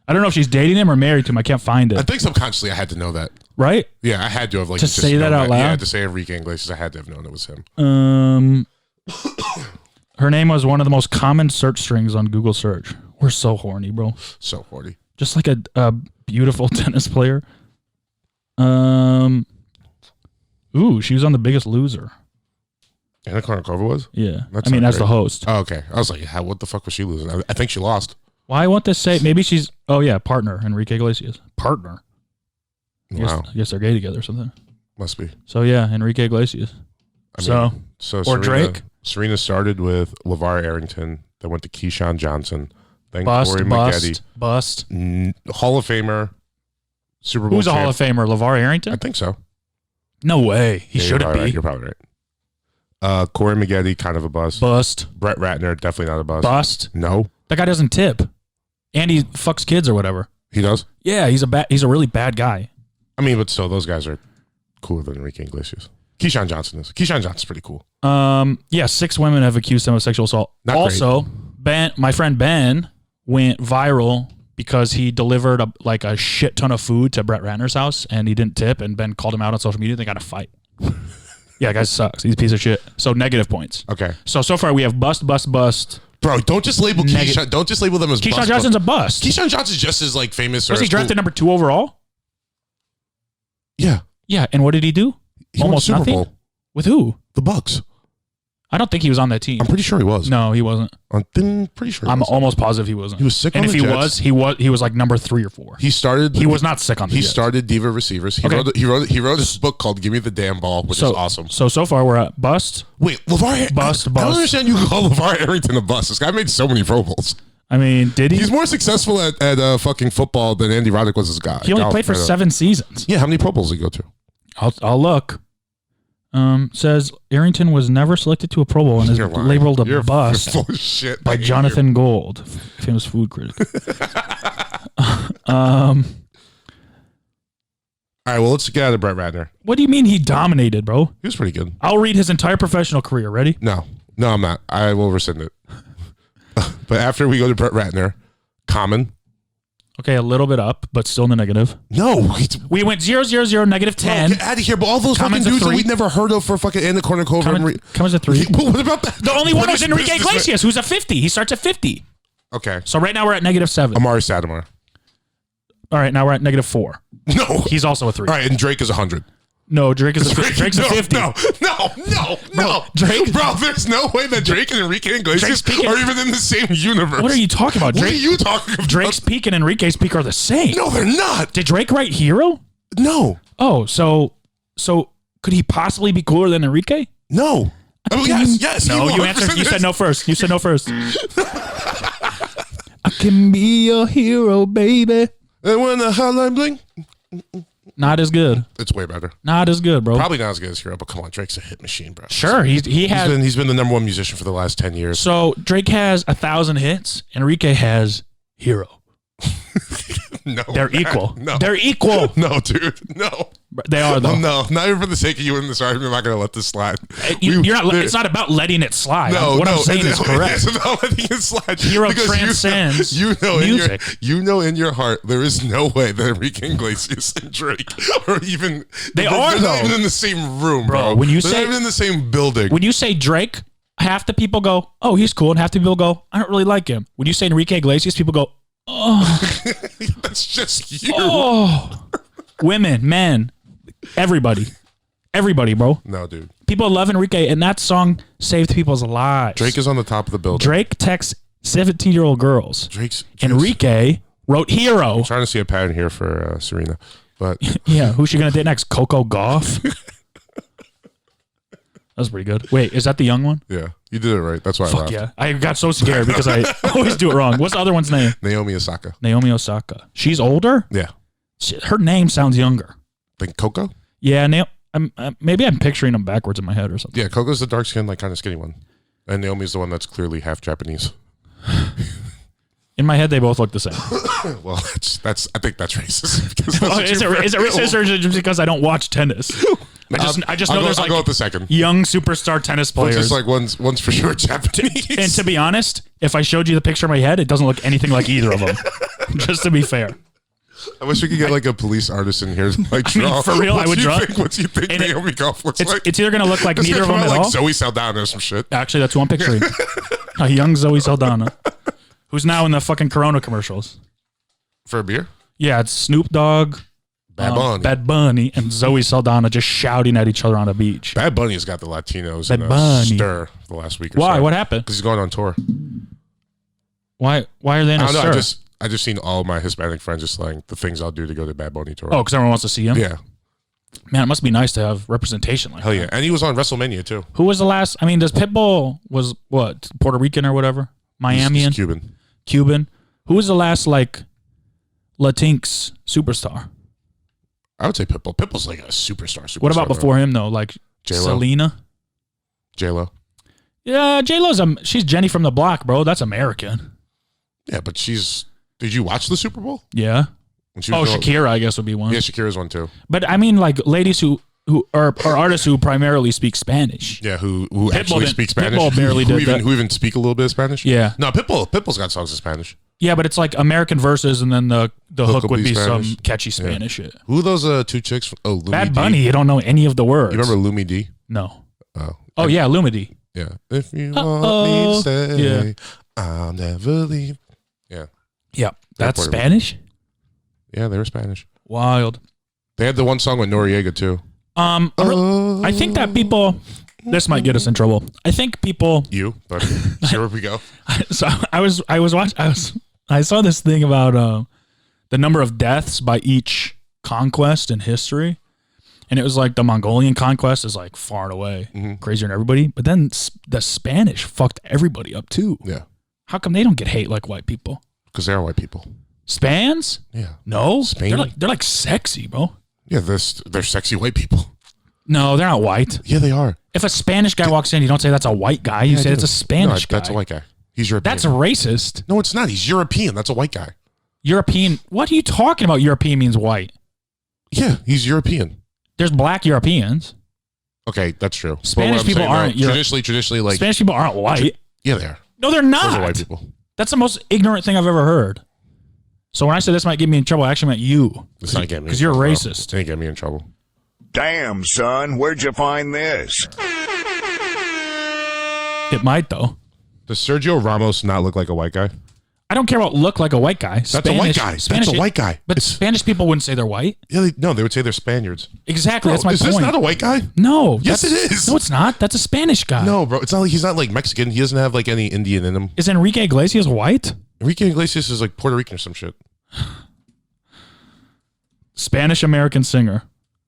Speaker 1: I don't know if she's dating him or married to him. I can't find
Speaker 2: I
Speaker 1: it.
Speaker 2: think subconsciously I had to know that.
Speaker 1: Right?
Speaker 2: Yeah, I had to have like
Speaker 1: To
Speaker 2: just
Speaker 1: say that
Speaker 2: known
Speaker 1: out loud?
Speaker 2: Yeah, to say Enrique Iglesias, I had to have known it was him.
Speaker 1: Her name was one of the most common search strings on Google search. We're so horny, bro.
Speaker 2: So horny.
Speaker 1: Just like a beautiful tennis player. Ooh, she was on The Biggest Loser.
Speaker 2: Anna Kournikova was?
Speaker 1: Yeah.
Speaker 2: That's
Speaker 1: I mean,
Speaker 2: not
Speaker 1: as the
Speaker 2: great.
Speaker 1: host.
Speaker 2: Oh, okay. I was like, what the fuck was she losing? I think she lost.
Speaker 1: Why won't this say? Maybe she's. Oh yeah, partner Enrique Iglesias. Partner.
Speaker 2: Wow.
Speaker 1: I guess they're gay together or something.
Speaker 2: Must be.
Speaker 1: So yeah, Enrique Iglesias.
Speaker 2: I mean,
Speaker 1: So
Speaker 2: Serena,
Speaker 1: Drake?
Speaker 2: Serena started with LeVar Arrington, then went to Keyshawn Johnson, then
Speaker 1: bust,
Speaker 2: Corey Maggette.
Speaker 1: bust.
Speaker 2: Hall of Famer, Super Bowl
Speaker 1: Who's a
Speaker 2: champ.
Speaker 1: Hall of Famer? LeVar Arrington?
Speaker 2: I think so.
Speaker 1: No way. He
Speaker 2: Yeah,
Speaker 1: shouldn't be.
Speaker 2: Right. You're probably right. Corey Maggette, kind of a bust.
Speaker 1: Bust.
Speaker 2: Brett Ratner, definitely not a bust.
Speaker 1: Bust.
Speaker 2: No,
Speaker 1: That guy doesn't tip. And he fucks kids or whatever.
Speaker 2: he does.
Speaker 1: Yeah, he's a really bad guy.
Speaker 2: I mean, but still, those guys are cooler than Enrique Iglesias. Keyshawn Johnson is. Keyshawn Johnson's pretty cool.
Speaker 1: Yeah, 6 women have accused him of sexual assault.
Speaker 2: Not
Speaker 1: also, Ben, my friend Ben, went viral because he delivered a shit ton of food to Brett Ratner's house and he didn't tip, and Ben called him out on social media. They got a fight. Yeah, guy sucks. He's a piece of shit. So negative points.
Speaker 2: Okay.
Speaker 1: So far we have bust.
Speaker 2: Bro, don't just label Keyshawn. Don't just label them as
Speaker 1: Keyshawn
Speaker 2: bust.
Speaker 1: Johnson's a bust.
Speaker 2: Keyshawn Johnson's just as like famous.
Speaker 1: Was he drafted number 2 overall?
Speaker 2: Yeah.
Speaker 1: Yeah, and what did he do?
Speaker 2: He won
Speaker 1: Almost
Speaker 2: Super
Speaker 1: nothing.
Speaker 2: Bowl.
Speaker 1: With who?
Speaker 2: The Bucks.
Speaker 1: I don't think he was on that team.
Speaker 2: I'm pretty sure he was.
Speaker 1: No, he wasn't.
Speaker 2: I'm pretty sure.
Speaker 1: I'm almost positive he wasn't.
Speaker 2: He was sick
Speaker 1: and
Speaker 2: on
Speaker 1: if
Speaker 2: the
Speaker 1: he
Speaker 2: Jets.
Speaker 1: was, he was like number 3 or 4.
Speaker 2: He started.
Speaker 1: He was not sick on the Jets.
Speaker 2: started Diva Receivers. He wrote a book called "Give Me the Damn Ball," which is awesome.
Speaker 1: So far we're at bust.
Speaker 2: Wait, LeVar.
Speaker 1: Bust.
Speaker 2: I don't understand you call LeVar Arrington a bust. This guy made so many Pro Bowls.
Speaker 1: I mean, did he?
Speaker 2: He's more successful at fucking football than Andy Roddick was as a guy.
Speaker 1: He only played for 7 seasons.
Speaker 2: Yeah, how many Pro Bowls did he go to?
Speaker 1: I'll look. Says Arrington was never selected to a Pro Bowl and is labeled a bust
Speaker 2: Full of shit.
Speaker 1: by Jonathan Gold, famous food critic. All
Speaker 2: right, well, let's get out of Brett Ratner.
Speaker 1: What do you mean he dominated, bro?
Speaker 2: He was pretty good.
Speaker 1: I'll read his entire professional career. Ready?
Speaker 2: No, I'm not. I will rescind it. But after we go to Brett Ratner, Common.
Speaker 1: Okay, a little bit up, but still in the negative.
Speaker 2: No.
Speaker 1: We went 0, 0, 0, negative 10.
Speaker 2: Get out of here. But all those
Speaker 1: Common's
Speaker 2: fucking
Speaker 1: a
Speaker 2: dudes that
Speaker 1: 3.
Speaker 2: we never heard of for fucking Anna Kournikova.
Speaker 1: Common's a 3.
Speaker 2: What about that?
Speaker 1: The only one was Enrique Iglesias, who's a 50. He starts at 50.
Speaker 2: Okay.
Speaker 1: So right now we're at negative 7.
Speaker 2: Amari Stoudemire.
Speaker 1: All right, now we're at negative 4.
Speaker 2: No.
Speaker 1: He's also a 3.
Speaker 2: All right, and Drake is 100.
Speaker 1: No, Drake is a 50. Drake's a 50.
Speaker 2: No.
Speaker 1: Drake?
Speaker 2: Bro, there's no way that Drake and Enrique Iglesias are even in the same universe.
Speaker 1: What are you talking about?
Speaker 2: What are you talking about?
Speaker 1: Drake's peak and Enrique's peak are the same.
Speaker 2: No, they're not.
Speaker 1: Did Drake write Hero?
Speaker 2: No.
Speaker 1: Oh, so could he possibly be cooler than Enrique?
Speaker 2: No. Oh, yes.
Speaker 1: No, you answered. You said no first. You said no first. I can be your hero, baby.
Speaker 2: And when the hotline bling.
Speaker 1: Not as good.
Speaker 2: It's way better.
Speaker 1: Not as good, bro.
Speaker 2: Probably not as good as Hero, but come on, Drake's a hit machine, bro.
Speaker 1: Sure, he's
Speaker 2: been the number 1 musician for the last 10 years.
Speaker 1: So Drake has 1,000 hits. Enrique has Hero.
Speaker 2: No,
Speaker 1: they're equal.
Speaker 2: No,
Speaker 1: they're equal.
Speaker 2: No, dude, no.
Speaker 1: They are though.
Speaker 2: No, not even for the sake of you in this argument. I'm not going to let this slide.
Speaker 1: You're not. It's not about letting it slide.
Speaker 2: No,
Speaker 1: what I'm saying is correct.
Speaker 2: It's about letting it slide.
Speaker 1: Hero transcends music.
Speaker 2: In your heart, there is no way that Enrique Iglesias and Drake are even.
Speaker 1: They're
Speaker 2: not even in the same room, bro.
Speaker 1: When you
Speaker 2: they're
Speaker 1: say
Speaker 2: not even in the same building.
Speaker 1: When you say Drake, half the people go, "Oh, he's cool," and half the people go, "I don't really like him." When you say Enrique Iglesias, people go, "Oh,
Speaker 2: that's just you."
Speaker 1: Oh, women, men, everybody, bro.
Speaker 2: No, dude.
Speaker 1: People love Enrique, and that song saved people's lives.
Speaker 2: Drake is on the top of the building.
Speaker 1: Drake texts 17-year-old girls. Enrique wrote Hero.
Speaker 2: I'm trying to see a pattern here for Serena, but
Speaker 1: yeah, who's she gonna date next? Coco Gauff. That's pretty good. Wait, is that the young one?
Speaker 2: Yeah, you did it right. That's why I laughed.
Speaker 1: Yeah, I got so scared because I always do it wrong. What's the other one's name?
Speaker 2: Naomi Osaka.
Speaker 1: Naomi Osaka. She's older?
Speaker 2: Yeah.
Speaker 1: Her name sounds younger.
Speaker 2: Think Coco?
Speaker 1: Yeah, maybe I'm picturing them backwards in my head or something.
Speaker 2: Yeah, Coco's the dark skinned, like kind of skinny one. And Naomi's the one that's clearly half Japanese.
Speaker 1: In my head, they both look the same.
Speaker 2: Well, that's. I think that's racist.
Speaker 1: Well, is it racist or is it just because I don't watch tennis? I just know there's
Speaker 2: I'll go with the second.
Speaker 1: Young superstar tennis players.
Speaker 2: Just like one's for sure Japanese.
Speaker 1: And to be honest, if I showed you the picture in my head, it doesn't look anything like either of them. Just to be fair.
Speaker 2: I wish we could get like a police artist in here to like draw.
Speaker 1: I mean, for real, I would draw.
Speaker 2: What do you think Naomi Golf looks like?
Speaker 1: It's either going to look like neither of them at
Speaker 2: like
Speaker 1: all.
Speaker 2: Zoe Saldana or some shit.
Speaker 1: Actually, that's who I'm picturing. A young Zoe Saldana. Who's now in the fucking Corona commercials.
Speaker 2: For a beer?
Speaker 1: Yeah, it's Snoop Dogg, Bad Bunny, and Zoe Saldana just shouting at each other on a beach.
Speaker 2: Bad Bunny's got the Latinos in a stir the last week or so.
Speaker 1: Why? What happened?
Speaker 2: Because he's going on tour.
Speaker 1: Why are they in a stir?
Speaker 2: I just seen all my Hispanic friends just like the things I'll do to go to Bad Bunny tour.
Speaker 1: Oh, because everyone wants to see him?
Speaker 2: Yeah.
Speaker 1: Man, it must be nice to have representation like that.
Speaker 2: Hell yeah. And he was on WrestleMania too.
Speaker 1: Who was the last? I mean, does Pitbull was what? Puerto Rican or whatever? Miamian?
Speaker 2: He's
Speaker 1: Cuban. Who was the last like Latinx superstar?
Speaker 2: I would say Pitbull. Pitbull's like a superstar.
Speaker 1: What about before him though? Like
Speaker 2: J-Lo?
Speaker 1: Selena?
Speaker 2: J-Lo.
Speaker 1: Yeah, J-Lo's she's Jenny from the block, bro. That's American.
Speaker 2: Yeah, but did you watch the Super Bowl?
Speaker 1: Yeah. Shakira, I guess would be one.
Speaker 2: Yeah, Shakira's one too.
Speaker 1: But I mean, like ladies who are artists who primarily speak Spanish.
Speaker 2: Yeah, who actually speak Spanish.
Speaker 1: Pitbull barely did that.
Speaker 2: Who even speak a little bit of Spanish?
Speaker 1: Yeah.
Speaker 2: No, Pitbull's got songs in Spanish.
Speaker 1: Yeah, but it's like American verses, and then the hook would be
Speaker 2: Spanish.
Speaker 1: some catchy Spanish shit.
Speaker 2: Who are those two chicks? Lumi
Speaker 1: Bad
Speaker 2: D?
Speaker 1: Bunny, you don't know any of the words.
Speaker 2: You remember Lumi D?
Speaker 1: No.
Speaker 2: Oh.
Speaker 1: Oh, yeah, Lumity.
Speaker 2: Yeah. If you want me to stay,
Speaker 1: Yeah.
Speaker 2: I'll never leave. Yeah.
Speaker 1: Yeah. That's
Speaker 2: Puerto Rico.
Speaker 1: Spanish?
Speaker 2: Yeah, they were Spanish.
Speaker 1: Wild.
Speaker 2: They had the one song with Noriega too.
Speaker 1: I think that people, this might get us in trouble. I think people,
Speaker 2: But here we go.
Speaker 1: so I saw this thing about the number of deaths by each conquest in history. And it was like the Mongolian conquest is like far and away crazier than everybody. But then the Spanish fucked everybody up too.
Speaker 2: Yeah.
Speaker 1: How come they don't get hate like white people?
Speaker 2: Because they're white people.
Speaker 1: Spans?
Speaker 2: Yeah.
Speaker 1: No.
Speaker 2: Spain?
Speaker 1: They're like sexy, bro.
Speaker 2: Yeah, they're sexy white people.
Speaker 1: No, they're not white.
Speaker 2: Yeah, they are.
Speaker 1: If a Spanish guy walks in, you don't say that's a white guy. You say it's a Spanish guy.
Speaker 2: That's a white guy. He's European.
Speaker 1: That's racist.
Speaker 2: No, it's not. He's European. That's a white guy.
Speaker 1: European. What are you talking about? European means white.
Speaker 2: Yeah, he's European.
Speaker 1: There's black Europeans.
Speaker 2: Okay, that's true.
Speaker 1: Spanish
Speaker 2: But what I'm
Speaker 1: people
Speaker 2: saying,
Speaker 1: aren't
Speaker 2: no, traditionally, like
Speaker 1: Spanish people aren't white.
Speaker 2: yeah, they are.
Speaker 1: No, they're
Speaker 2: Those
Speaker 1: not.
Speaker 2: are white people.
Speaker 1: That's the most ignorant thing I've ever heard. So when I said this might get me in trouble, I actually meant you.
Speaker 2: It's not getting me
Speaker 1: because
Speaker 2: in
Speaker 1: you're
Speaker 2: trouble,
Speaker 1: racist.
Speaker 2: It ain't get me in trouble.
Speaker 3: Damn, son, where'd you find this?
Speaker 1: It might though.
Speaker 2: Does Sergio Ramos not look like a white guy?
Speaker 1: I don't care about look like a white guy.
Speaker 2: That's a white guy. That's a white guy.
Speaker 1: But Spanish people wouldn't say they're white.
Speaker 2: Yeah, they would say they're Spaniards.
Speaker 1: Exactly.
Speaker 2: Bro,
Speaker 1: that's my
Speaker 2: is
Speaker 1: point.
Speaker 2: this not a white guy?
Speaker 1: No.
Speaker 2: Yes, it is.
Speaker 1: No, it's not. That's a Spanish guy.
Speaker 2: No, bro. It's not like he's not like Mexican. He doesn't have like any Indian in him.
Speaker 1: Is Enrique Iglesias white?
Speaker 2: Enrique Iglesias is like Puerto Rican or some shit.
Speaker 1: Spanish American singer.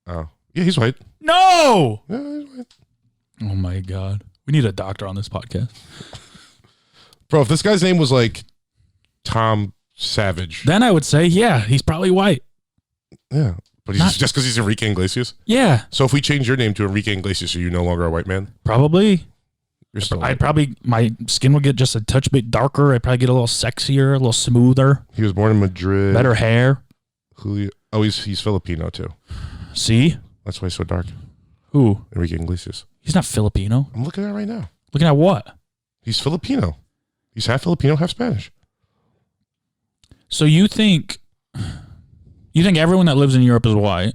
Speaker 2: Oh, yeah, he's white.
Speaker 1: No.
Speaker 2: Yeah, he's white.
Speaker 1: Oh my God. We need a doctor on this podcast.
Speaker 2: Bro, if this guy's name was like Tom Savage,
Speaker 1: Then I would say, yeah, he's probably white.
Speaker 2: yeah, but he's
Speaker 1: Not-
Speaker 2: just because he's Enrique Iglesias.
Speaker 1: Yeah,
Speaker 2: So if we change your name to Enrique Iglesias, are you no longer a white man?
Speaker 1: probably.
Speaker 2: You're still.
Speaker 1: I'd probably, my skin would get just a touch bit darker. I'd probably get a little sexier, a little smoother,
Speaker 2: He was born in Madrid.
Speaker 1: better hair.
Speaker 2: Julio. Oh, he's Filipino too.
Speaker 1: See?
Speaker 2: That's why he's so dark.
Speaker 1: Who?
Speaker 2: Enrique Iglesias.
Speaker 1: He's not Filipino.
Speaker 2: I'm looking at it right now.
Speaker 1: Looking at what?
Speaker 2: He's Filipino. He's half Filipino, half Spanish.
Speaker 1: So you think everyone that lives in Europe is white?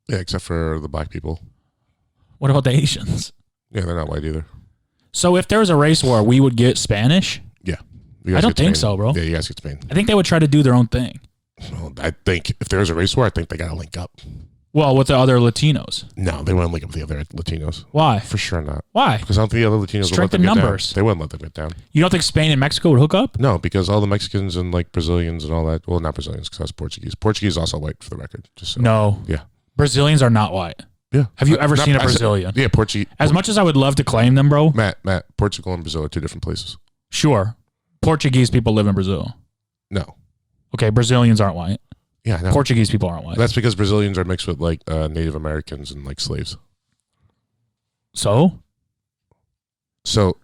Speaker 2: Yeah, except for the black people.
Speaker 1: What about the Asians?
Speaker 2: Yeah, they're not white either.
Speaker 1: So if there was a race war, we would get Spanish?
Speaker 2: Yeah. You guys
Speaker 1: I don't
Speaker 2: get
Speaker 1: think
Speaker 2: Spain.
Speaker 1: so, bro.
Speaker 2: Yeah, you guys get Spain.
Speaker 1: I think they would try to do their own thing.
Speaker 2: Well, I think if there's a race war, I think they got to link up.
Speaker 1: Well, with the other Latinos.
Speaker 2: No, they wouldn't link up with the other Latinos.
Speaker 1: Why?
Speaker 2: For sure not.
Speaker 1: Why?
Speaker 2: Because I don't think the other Latinos would let
Speaker 1: Strengthen
Speaker 2: them get
Speaker 1: numbers.
Speaker 2: down. They wouldn't let them get down.
Speaker 1: You don't think Spain and Mexico would hook up?
Speaker 2: No, because all the Mexicans and like Brazilians and all that. Well, not Brazilians because that's Portuguese. Portuguese is also white for the record. Just so.
Speaker 1: No.
Speaker 2: Yeah.
Speaker 1: Brazilians are not white.
Speaker 2: Yeah.
Speaker 1: Have you ever
Speaker 2: Not-
Speaker 1: seen a
Speaker 2: I said-
Speaker 1: Brazilian?
Speaker 2: Yeah, Portuguese.
Speaker 1: As much as I would love to claim them, bro,
Speaker 2: Matt, Portugal and Brazil are two different places.
Speaker 1: sure. Portuguese people live in Brazil.
Speaker 2: No.
Speaker 1: Okay, Brazilians aren't white.
Speaker 2: Yeah, no.
Speaker 1: Portuguese people aren't white.
Speaker 2: That's because Brazilians are mixed with like Native Americans and like slaves.
Speaker 1: So?
Speaker 2: So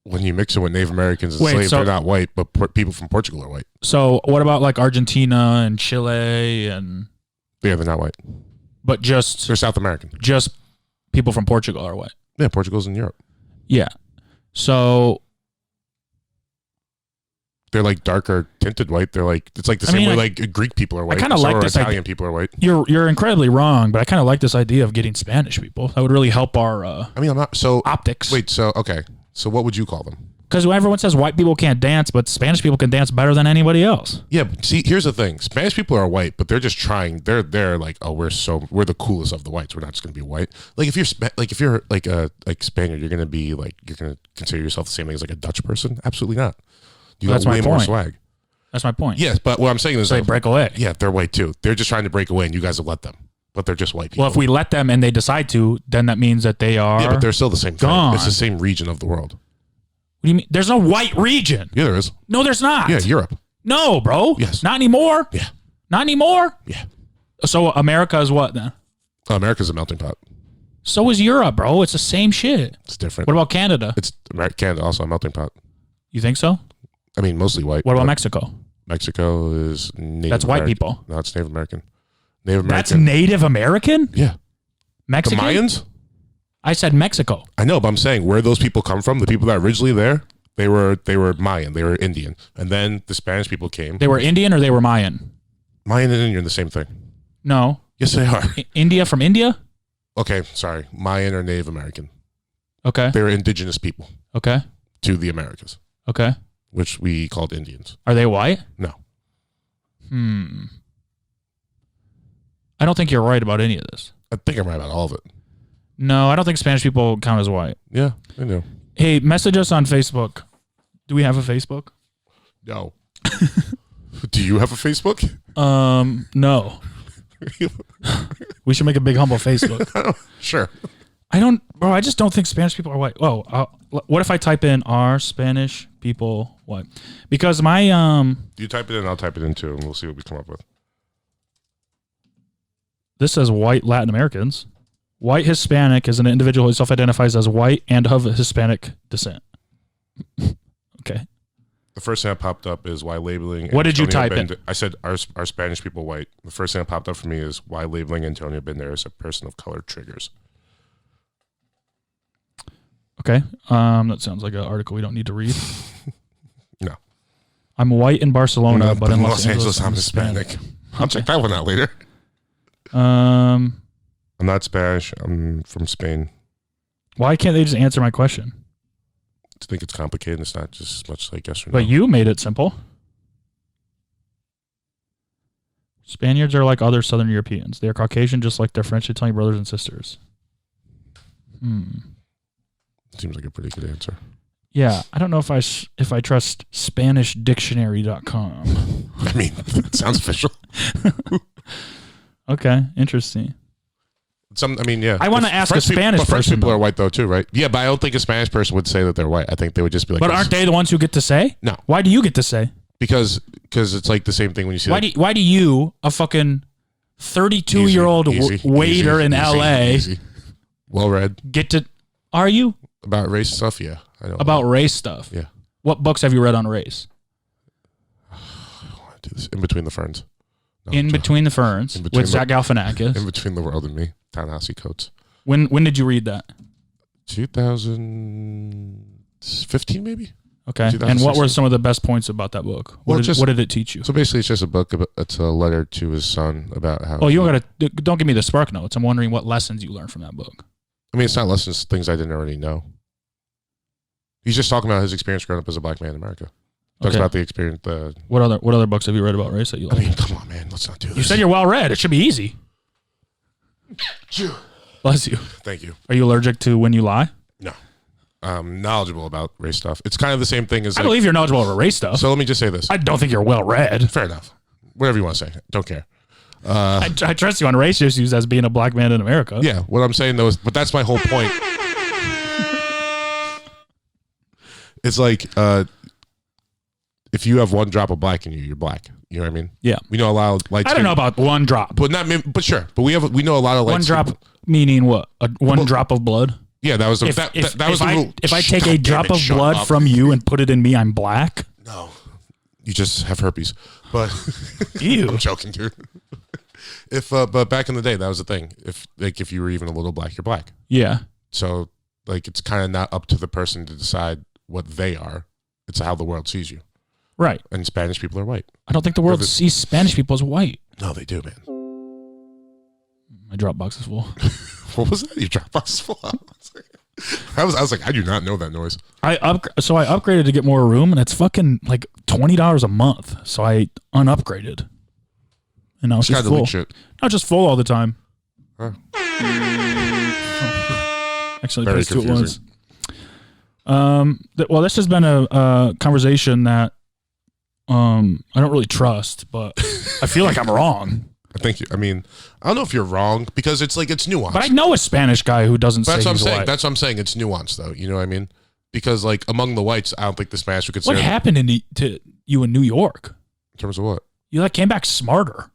Speaker 2: when you mix it with Native Americans and
Speaker 1: Wait,
Speaker 2: slaves,
Speaker 1: so-
Speaker 2: they're not white, but people from Portugal are white.
Speaker 1: So what about like Argentina and Chile and
Speaker 2: Yeah, they're not white.
Speaker 1: but just
Speaker 2: They're South American.
Speaker 1: people from Portugal are white?
Speaker 2: Yeah, Portugal's in Europe.
Speaker 1: Yeah. So
Speaker 2: They're like darker tinted white. They're like it's like the
Speaker 1: I
Speaker 2: same
Speaker 1: mean,
Speaker 2: way
Speaker 1: I-
Speaker 2: like Greek people are white.
Speaker 1: kinda
Speaker 2: so
Speaker 1: like
Speaker 2: are
Speaker 1: this
Speaker 2: Italian
Speaker 1: idea-
Speaker 2: people are white.
Speaker 1: you're incredibly wrong, but I kind of like this idea of getting Spanish people. That would really help our
Speaker 2: I mean, I'm not so.
Speaker 1: optics.
Speaker 2: Wait, so okay. So what would you call them?
Speaker 1: Because everyone says white people can't dance, but Spanish people can dance better than anybody else.
Speaker 2: Yeah, but see, here's the thing. Spanish people are white, but they're just trying. They're like, oh, we're the coolest of the whites. We're not just gonna be white. Like if you're like a Spaniard, you're gonna consider yourself the same thing as like a Dutch person. Absolutely not. You
Speaker 1: That's
Speaker 2: got
Speaker 1: my
Speaker 2: way more
Speaker 1: point.
Speaker 2: swag.
Speaker 1: That's my point.
Speaker 2: Yes, but what I'm saying is
Speaker 1: So they break away.
Speaker 2: Yeah, they're white too. They're just trying to break away, and you guys have let them. But they're just white people.
Speaker 1: Well, if we let them and they decide to, then that means that they are.
Speaker 2: yeah, but they're still the same
Speaker 1: gone.
Speaker 2: thing. It's the same region of the world.
Speaker 1: What do you mean? There's no white region.
Speaker 2: Yeah, there is.
Speaker 1: No, there's not.
Speaker 2: Yeah, Europe.
Speaker 1: No, bro.
Speaker 2: Yes.
Speaker 1: Not anymore.
Speaker 2: Yeah.
Speaker 1: Not anymore.
Speaker 2: Yeah.
Speaker 1: So America is what then?
Speaker 2: America's a melting pot.
Speaker 1: So is Europe, bro. It's the same shit.
Speaker 2: It's different.
Speaker 1: What about Canada?
Speaker 2: It's Canada also a melting pot.
Speaker 1: You think so?
Speaker 2: I mean, mostly white.
Speaker 1: What about
Speaker 2: but
Speaker 1: Mexico?
Speaker 2: Mexico is Native
Speaker 1: That's white
Speaker 2: American.
Speaker 1: people.
Speaker 2: No, it's Native American. Native
Speaker 1: That's
Speaker 2: American.
Speaker 1: Native American?
Speaker 2: Yeah. The
Speaker 1: Mexican?
Speaker 2: Mayans?
Speaker 1: I said Mexico.
Speaker 2: I know, but I'm saying where those people come from, the people that are originally there, They were Mayan. They were Indian. And then the Spanish people came.
Speaker 1: They were Indian or they were Mayan?
Speaker 2: Mayan and Indian are the same thing.
Speaker 1: No.
Speaker 2: Yes, they are.
Speaker 1: India from India?
Speaker 2: Okay, sorry. Mayan or Native American.
Speaker 1: Okay.
Speaker 2: They were indigenous people
Speaker 1: Okay.
Speaker 2: to the Americas,
Speaker 1: Okay.
Speaker 2: which we called Indians.
Speaker 1: Are they white?
Speaker 2: No.
Speaker 1: I don't think you're right about any of this.
Speaker 2: I think I'm right about all of it.
Speaker 1: No, I don't think Spanish people count as white.
Speaker 2: Yeah, I know.
Speaker 1: Hey, message us on Facebook. Do we have a Facebook?
Speaker 2: No. Do you have a Facebook?
Speaker 1: No. We should make a big humble Facebook.
Speaker 2: Sure.
Speaker 1: I just don't think Spanish people are white. Oh, what if I type in are Spanish people white? Because my
Speaker 2: You type it in, I'll type it in too, and we'll see what we come up with.
Speaker 1: this says white Latin Americans. White Hispanic is an individual who self-identifies as white and of Hispanic descent. Okay.
Speaker 2: The first thing that popped up is why labeling.
Speaker 1: What did you
Speaker 2: Antonio
Speaker 1: type in?
Speaker 2: Bender- I said, are Spanish people white? The first thing that popped up for me is why labeling Antonio Banderas a person of color triggers.
Speaker 1: Okay. That sounds like an article we don't need to read.
Speaker 2: No.
Speaker 1: I'm white in Barcelona, but in
Speaker 2: Los Angeles, I'm Hispanic. I'll check that one out later. I'm not Spanish. I'm from Spain.
Speaker 1: Why can't they just answer my question?
Speaker 2: I think it's complicated. It's not just as much like yes or no.
Speaker 1: But you made it simple. Spaniards are like other Southern Europeans. They are Caucasian, just like their French and Italian brothers and sisters.
Speaker 2: Seems like a pretty good answer.
Speaker 1: Yeah, I don't know if I trust SpanishDictionary.com.
Speaker 2: I mean, that sounds official.
Speaker 1: Okay, interesting.
Speaker 2: Yeah.
Speaker 1: I want to ask a Spanish
Speaker 2: French
Speaker 1: person.
Speaker 2: people are white though too, right? Yeah, but I don't think a Spanish person would say that they're white. I think they would just be like.
Speaker 1: But aren't they the ones who get to say?
Speaker 2: No.
Speaker 1: Why do you get to say?
Speaker 2: Because it's like the same thing when you see.
Speaker 1: Why do you, a fucking 32-year-old waiter in LA,
Speaker 2: well read,
Speaker 1: get to? Are you
Speaker 2: about race stuff? Yeah, I know
Speaker 1: about race stuff.
Speaker 2: Yeah.
Speaker 1: What books have you read on race?
Speaker 2: I want to do this in between the ferns. No,
Speaker 1: In Between the Ferns with Zach Galifianakis.
Speaker 2: In Between the World and Me, Ta-Nehisi Coates.
Speaker 1: When did you read that?
Speaker 2: 2015 maybe.
Speaker 1: Okay. And what were some of the best points about that book? What did it teach you?
Speaker 2: So basically, it's just a book. It's a letter to his son about how.
Speaker 1: Oh, don't give me the spark notes. I'm wondering what lessons you learned from that book.
Speaker 2: I mean, it's not lessons, things I didn't already know. He's just talking about his experience growing up as a black man in America. Talks about the experience.
Speaker 1: What other books have you read about race that you like?
Speaker 2: I mean, come on, man. Let's not do this.
Speaker 1: You said you're well read. It should be easy. Bless you.
Speaker 2: Thank you.
Speaker 1: Are you allergic to when you lie?
Speaker 2: No. I'm knowledgeable about race stuff. It's kind of the same thing as.
Speaker 1: I believe you're knowledgeable about race stuff.
Speaker 2: So let me just say this.
Speaker 1: I don't think you're well read.
Speaker 2: Fair enough. Whatever you want to say. Don't care.
Speaker 1: I trust you on race issues as being a black man in America.
Speaker 2: Yeah. What I'm saying though is, but that's my whole point. It's like, if you have one drop of black in you, you're black. You know what I mean?
Speaker 1: Yeah.
Speaker 2: We know a lot of light.
Speaker 1: I don't know about one drop.
Speaker 2: But sure. But we know a lot of light.
Speaker 1: One drop meaning what? One drop of blood?
Speaker 2: Yeah, that was the rule.
Speaker 1: If I take a drop of blood from you and put it in me, I'm black?
Speaker 2: No. You just have herpes. But
Speaker 1: Ew.
Speaker 2: I'm joking, dude. But back in the day, that was the thing. If you were even a little black, you're black.
Speaker 1: Yeah.
Speaker 2: So it's kind of not up to the person to decide what they are. It's how the world sees you.
Speaker 1: Right.
Speaker 2: And Spanish people are white.
Speaker 1: I don't think the world sees Spanish people as white.
Speaker 2: No, they do, man.
Speaker 1: My Dropbox is full.
Speaker 2: What was that? Your Dropbox is full? I was like, I do not know that noise.
Speaker 1: I upgraded to get more room, and it's fucking like $20 a month. So I unupgraded. And now it's just full.
Speaker 2: Shit.
Speaker 1: Not just full all the time.
Speaker 2: Huh.
Speaker 1: Actually,
Speaker 2: Very
Speaker 1: press 2 at once.
Speaker 2: confusing.
Speaker 1: Well, this has been a conversation that I don't really trust, but I feel like I'm wrong.
Speaker 2: I don't know if you're wrong because it's nuanced.
Speaker 1: But I know a Spanish guy who doesn't say he's white.
Speaker 2: That's what I'm saying. It's nuanced, though. You know what I mean? Because among the whites, I don't think the Spanish would consider.
Speaker 1: What happened to you in New York?
Speaker 2: In terms of what?
Speaker 1: You came back smarter.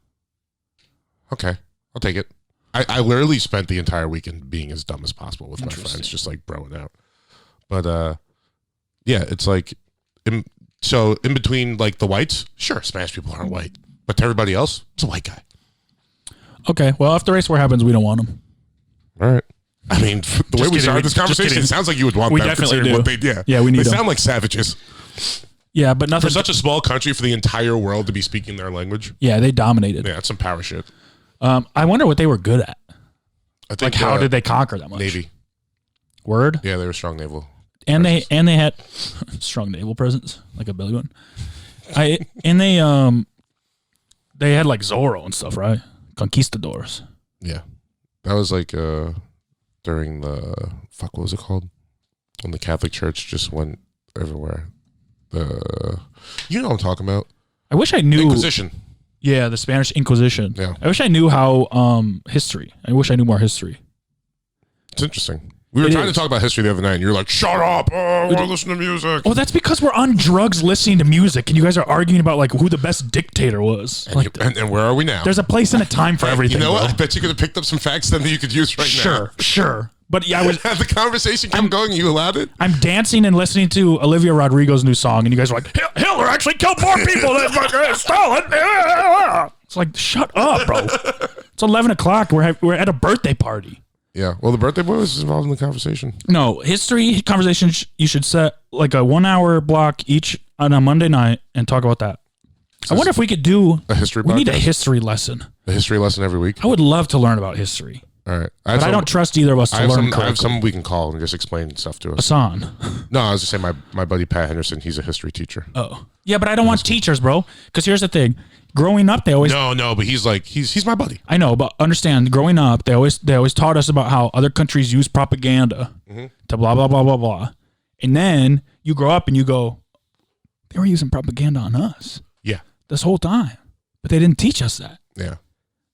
Speaker 2: Okay, I'll take it. I literally spent the entire weekend being as dumb as possible with my friends, just broing out. But yeah, it's in between the whites, sure, Spanish people aren't white, but to everybody else, it's a white guy.
Speaker 1: Okay, well, if the race war happens, we don't want them.
Speaker 2: All right. I mean, the way we started this conversation, it sounds like you would want
Speaker 1: we
Speaker 2: them.
Speaker 1: Definitely do.
Speaker 2: What they,
Speaker 1: yeah, we need
Speaker 2: They
Speaker 1: them.
Speaker 2: sound like savages.
Speaker 1: Yeah, but nothing.
Speaker 2: For such a small country, for the entire world to be speaking their language.
Speaker 1: Yeah, they dominated.
Speaker 2: Yeah, it's some power shit.
Speaker 1: I wonder what they were good at.
Speaker 2: I think,
Speaker 1: like, how did they conquer that much?
Speaker 2: Navy.
Speaker 1: Word?
Speaker 2: Yeah, they were strong naval.
Speaker 1: And they had strong naval presence, like a Billy one. They had like Zorro and stuff, right? Conquistadors.
Speaker 2: Yeah. That was like during the what was it called? When the Catholic Church just went everywhere. You know what I'm talking about.
Speaker 1: I wish I knew
Speaker 2: Inquisition.
Speaker 1: Yeah, the Spanish Inquisition.
Speaker 2: Yeah.
Speaker 1: I wish I knew how history. I wish I knew more history.
Speaker 2: It's interesting. We were trying to talk about history the other night, and you're like, "Shut up! Oh, I want to listen to music."
Speaker 1: Oh, that's because we're on drugs listening to music, and you guys are arguing about like who the best dictator was.
Speaker 2: And where are we now?
Speaker 1: There's a place and a time for everything.
Speaker 2: You know what?
Speaker 1: Bro.
Speaker 2: I bet you could have picked up some facts then that you could use right now.
Speaker 1: Sure. But yeah, I was.
Speaker 2: Had the conversation kept going, you allowed it?
Speaker 1: I'm dancing and listening to Olivia Rodrigo's new song, and you guys are like, Hitler actually killed more people than Stalin. It's like, shut up, bro. It's 11 o'clock. We're at a birthday party.
Speaker 2: Yeah. Well, the birthday boy was involved in the conversation.
Speaker 1: No, history conversation, you should set like a 1 hour block each on a Monday night and talk about that. I wonder if we could do
Speaker 2: a history
Speaker 1: We need a
Speaker 2: podcast?
Speaker 1: history lesson.
Speaker 2: A history lesson every week.
Speaker 1: I would love to learn about history.
Speaker 2: All right.
Speaker 1: But I don't trust either of us to learn
Speaker 2: I have some we can call and just explain stuff to us.
Speaker 1: Hassan.
Speaker 2: No, I was just saying my buddy Pat Henderson, he's a history teacher.
Speaker 1: Oh. Yeah, but I don't want teachers, bro. Because here's the thing. Growing up, they always...
Speaker 2: No, but he's like, he's my buddy.
Speaker 1: I know, but understand, growing up, they always taught us about how other countries use propaganda to blah, blah, blah, blah, blah. And then you grow up and you go, they were using propaganda on us.
Speaker 2: Yeah.
Speaker 1: This whole time. But they didn't teach us that.
Speaker 2: Yeah.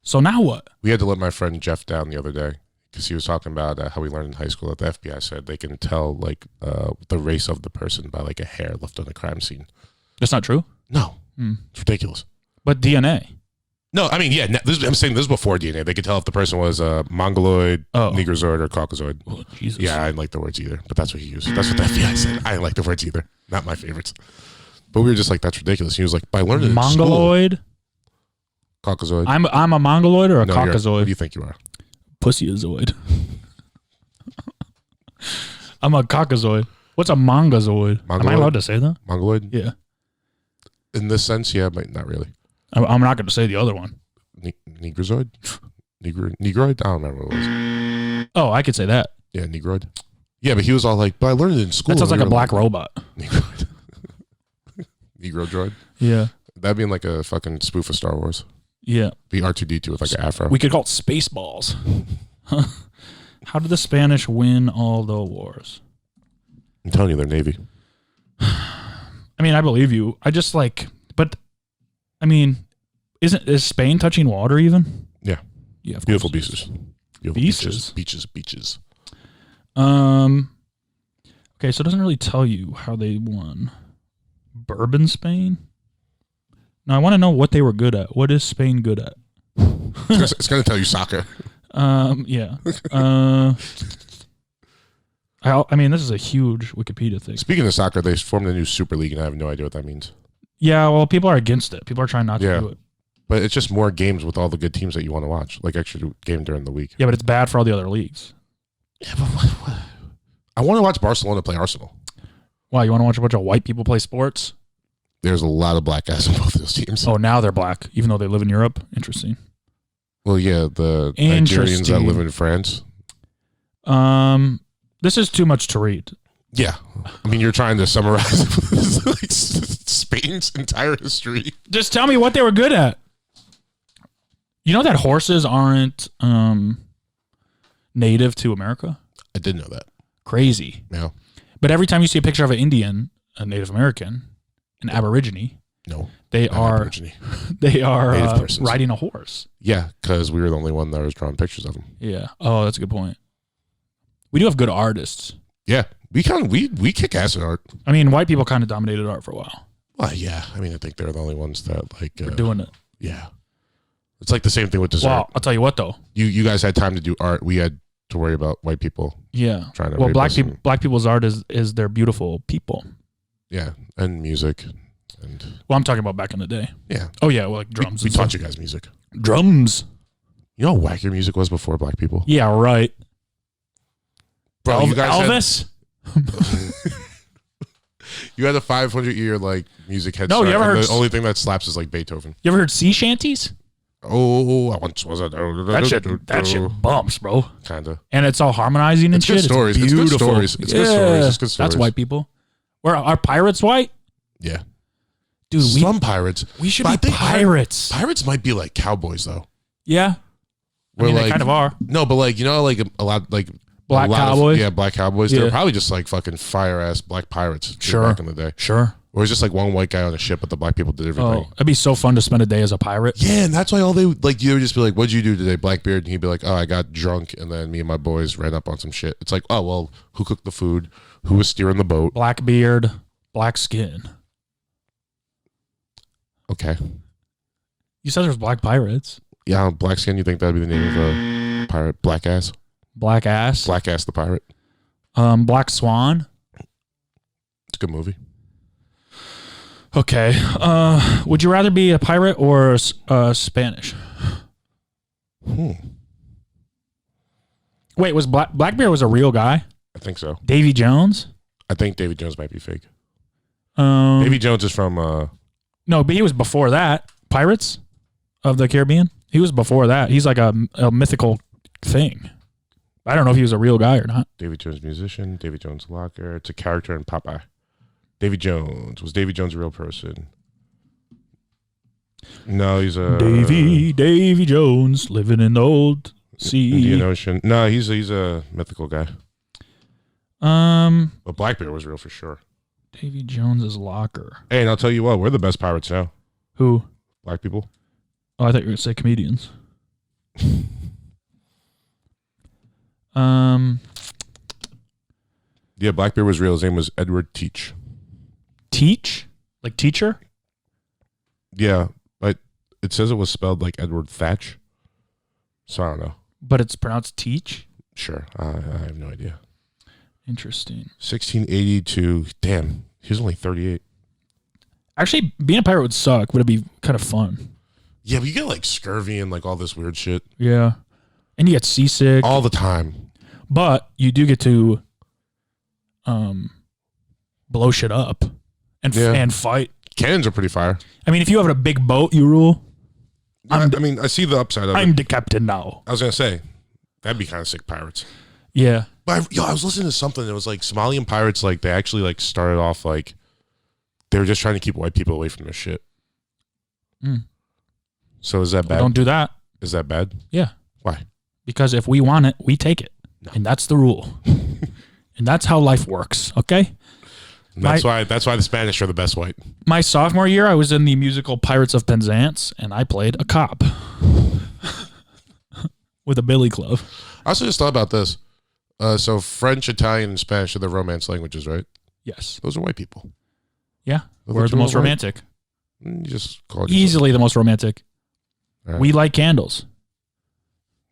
Speaker 1: So now what?
Speaker 2: We had to let my friend Jeff down the other day because he was talking about how we learned in high school that the FBI said they can tell like the race of the person by like a hair left on a crime scene.
Speaker 1: That's not true?
Speaker 2: No. It's ridiculous.
Speaker 1: But DNA.
Speaker 2: No, I mean, yeah, I'm saying this is before DNA. They could tell if the person was a Mongoloid, Negrozoid, or Caucasoid.
Speaker 1: Oh, Jesus.
Speaker 2: Yeah, I didn't like the words either, but that's what he used. That's what the FBI said. I didn't like the words either. Not my favorites. But we were just like, that's ridiculous. He was like, by learning
Speaker 1: Mongoloid?
Speaker 2: In school, Caucasoid.
Speaker 1: I'm a Mongoloid or a Caucasoid?
Speaker 2: What do you think you are?
Speaker 1: Pussyazoid. I'm a Caucasoid. What's a Mongozoid? Am I allowed to say that?
Speaker 2: Mongoloid?
Speaker 1: Yeah.
Speaker 2: In this sense, yeah, but not really.
Speaker 1: I'm not going to say the other one.
Speaker 2: Negrozoid? Negroid? I don't remember what it was.
Speaker 1: Oh, I could say that.
Speaker 2: Yeah, Negroid. Yeah, but he was all like, but I learned it in school.
Speaker 1: That sounds like a black robot.
Speaker 2: Negroid. Negrodroid?
Speaker 1: Yeah.
Speaker 2: That'd be like a fucking spoof of Star Wars.
Speaker 1: Yeah.
Speaker 2: Be R2-D2 with like an afro.
Speaker 1: We could call it Spaceballs. How did the Spanish win all the wars?
Speaker 2: I'm telling you, they're Navy.
Speaker 1: I mean, I believe you. I just but I mean, is Spain touching water even?
Speaker 2: Yeah.
Speaker 1: Yeah. Of
Speaker 2: Beautiful
Speaker 1: course.
Speaker 2: beaches. Beautiful beaches.
Speaker 1: Okay, so it doesn't really tell you how they won. Bourbon Spain? No, I want to know what they were good at. What is Spain good at?
Speaker 2: It's going to tell you soccer.
Speaker 1: Yeah. I mean, this is a huge Wikipedia thing.
Speaker 2: Speaking of soccer, they formed a new Super League, and I have no idea what that means.
Speaker 1: Yeah, well, people are against it. People are trying not to do it.
Speaker 2: But it's just more games with all the good teams that you want to watch, like extra game during the week.
Speaker 1: Yeah, but it's bad for all the other leagues.
Speaker 2: Yeah, but what? I want to watch Barcelona play Arsenal.
Speaker 1: Why, you want to watch a bunch of white people play sports?
Speaker 2: There's a lot of black guys in both of those teams.
Speaker 1: Oh, now they're black, even though they live in Europe. Interesting.
Speaker 2: Well, yeah, the Nigerians that live in France.
Speaker 1: This is too much to read.
Speaker 2: Yeah. I mean, you're trying to summarize like Spain's entire history.
Speaker 1: Just tell me what they were good at. You know that horses aren't native to America?
Speaker 2: I did know that.
Speaker 1: Crazy.
Speaker 2: Yeah.
Speaker 1: But every time you see a picture of an Indian, a Native American, an Aborigine, they are riding a horse.
Speaker 2: Yeah, because we were the only one that was drawing pictures of them.
Speaker 1: Yeah. Oh, that's a good point. We do have good artists.
Speaker 2: Yeah, we kick ass in art.
Speaker 1: I mean, white people kind of dominated art for a while.
Speaker 2: Well, yeah. I mean, I think they're the only ones that like
Speaker 1: We're doing it.
Speaker 2: Yeah, it's like the same thing with dessert.
Speaker 1: Well, I'll tell you what though.
Speaker 2: You guys had time to do art. We had to worry about white people.
Speaker 1: Yeah.
Speaker 2: Trying to
Speaker 1: black people's art is their beautiful people.
Speaker 2: Yeah, and music, and
Speaker 1: well, I'm talking about back in the day.
Speaker 2: Yeah.
Speaker 1: Oh yeah, well, like drums.
Speaker 2: We taught you guys music.
Speaker 1: Drums.
Speaker 2: You know how whack your music was before black people?
Speaker 1: Yeah, right.
Speaker 2: Bro, you guys
Speaker 1: Elvis?
Speaker 2: You had a 500-year like music head
Speaker 1: No,
Speaker 2: start.
Speaker 1: you ever heard
Speaker 2: The only thing that slaps is like Beethoven.
Speaker 1: You ever heard sea shanties?
Speaker 2: Oh, I once was a
Speaker 1: That shit bumps, bro.
Speaker 2: Kinda.
Speaker 1: And it's all harmonizing and
Speaker 2: It's
Speaker 1: shit.
Speaker 2: good stories.
Speaker 1: It's
Speaker 2: It's good
Speaker 1: beautiful.
Speaker 2: stories. It's good stories. It's good stories.
Speaker 1: That's white people. Are pirates white?
Speaker 2: Yeah.
Speaker 1: Dude,
Speaker 2: Some pirates.
Speaker 1: we should
Speaker 2: But I
Speaker 1: be
Speaker 2: think
Speaker 1: pirates.
Speaker 2: Pirates might be like cowboys though.
Speaker 1: Yeah. I mean, they kind of are.
Speaker 2: No, but like, you know, like a lot like
Speaker 1: Black
Speaker 2: a lot
Speaker 1: cowboys?
Speaker 2: yeah, black cowboys.
Speaker 1: Yeah.
Speaker 2: They're probably just like fucking fire ass black pirates
Speaker 1: Sure.
Speaker 2: back in the day.
Speaker 1: Sure.
Speaker 2: Or it's just like one white guy on a ship, but the black people did everything.
Speaker 1: Oh, it'd be so fun to spend a day as a pirate.
Speaker 2: Yeah, and that's why all they like you would just be like, "What'd you do today, Blackbeard?" And he'd be like, "Oh, I got drunk, and then me and my boys ran up on some shit." It's like, oh well, who cooked the food? Who was steering the boat?
Speaker 1: Black beard, black skin.
Speaker 2: Okay,
Speaker 1: You said there was black pirates.
Speaker 2: yeah, black skin. You think that'd be the name of a pirate? Black ass,
Speaker 1: Black ass.
Speaker 2: black ass, the pirate.
Speaker 1: Black swan.
Speaker 2: It's a good movie.
Speaker 1: Okay. Would you rather be a pirate or Spanish? Wait, was Blackbeard was a real guy?
Speaker 2: I think so.
Speaker 1: Davy Jones?
Speaker 2: I think Davy Jones might be fake.
Speaker 1: Um,
Speaker 2: Davy Jones is from.
Speaker 1: No, but he was before that. Pirates of the Caribbean? He was before that. He's like a mythical thing. I don't know if he was a real guy or not.
Speaker 2: Davy Jones musician. Davy Jones locker. It's a character in Popeye. Davy Jones. Was Davy Jones a real person? No, he's a
Speaker 1: Davy Jones living in the old sea.
Speaker 2: Indian Ocean. No, he's a mythical guy. But Blackbeard was real for sure.
Speaker 1: Davy Jones's locker.
Speaker 2: Hey, and I'll tell you what, we're the best pirates now.
Speaker 1: Who?
Speaker 2: Black people.
Speaker 1: Oh, I thought you were gonna say comedians.
Speaker 2: Yeah, Blackbeard was real. His name was Edward Teach.
Speaker 1: Teach? Like teacher?
Speaker 2: Yeah, but it says it was spelled like Edward Thatch. So I don't know.
Speaker 1: But it's pronounced teach?
Speaker 2: Sure, I have no idea.
Speaker 1: Interesting.
Speaker 2: 1682. Damn, he was only 38.
Speaker 1: Actually, being a pirate would suck, but it'd be kind of fun.
Speaker 2: Yeah, but you get like scurvy and like all this weird shit
Speaker 1: Yeah. And you get seasick.
Speaker 2: all the time.
Speaker 1: But you do get to blow shit up and
Speaker 2: Yeah.
Speaker 1: and fight.
Speaker 2: Cannons are pretty fire.
Speaker 1: I mean, if you have a big boat, you rule.
Speaker 2: I mean, I see the upside of
Speaker 1: I'm
Speaker 2: it.
Speaker 1: the captain now.
Speaker 2: I was gonna say that'd be kind of sick pirates.
Speaker 1: Yeah.
Speaker 2: But I was listening to something that was like Somalian pirates, like they actually like started off like they were just trying to keep white people away from their shit.
Speaker 1: Mm.
Speaker 2: So is that bad?
Speaker 1: Don't do that.
Speaker 2: Is that bad?
Speaker 1: Yeah.
Speaker 2: Why?
Speaker 1: Because if we want it, we take it.
Speaker 2: No.
Speaker 1: And that's the rule. And that's how life works, okay?
Speaker 2: And that's why the Spanish are the best white.
Speaker 1: My sophomore year, I was in the musical Pirates of Penzance, and I played a cop with a billy club.
Speaker 2: I also just thought about this. So French, Italian, and Spanish are the Romance languages, right?
Speaker 1: Yes.
Speaker 2: Those are white people.
Speaker 1: Yeah.
Speaker 2: Those
Speaker 1: We're
Speaker 2: are
Speaker 1: the most
Speaker 2: white.
Speaker 1: romantic.
Speaker 2: You just call it
Speaker 1: Easily the most romantic.
Speaker 2: All right.
Speaker 1: We light candles.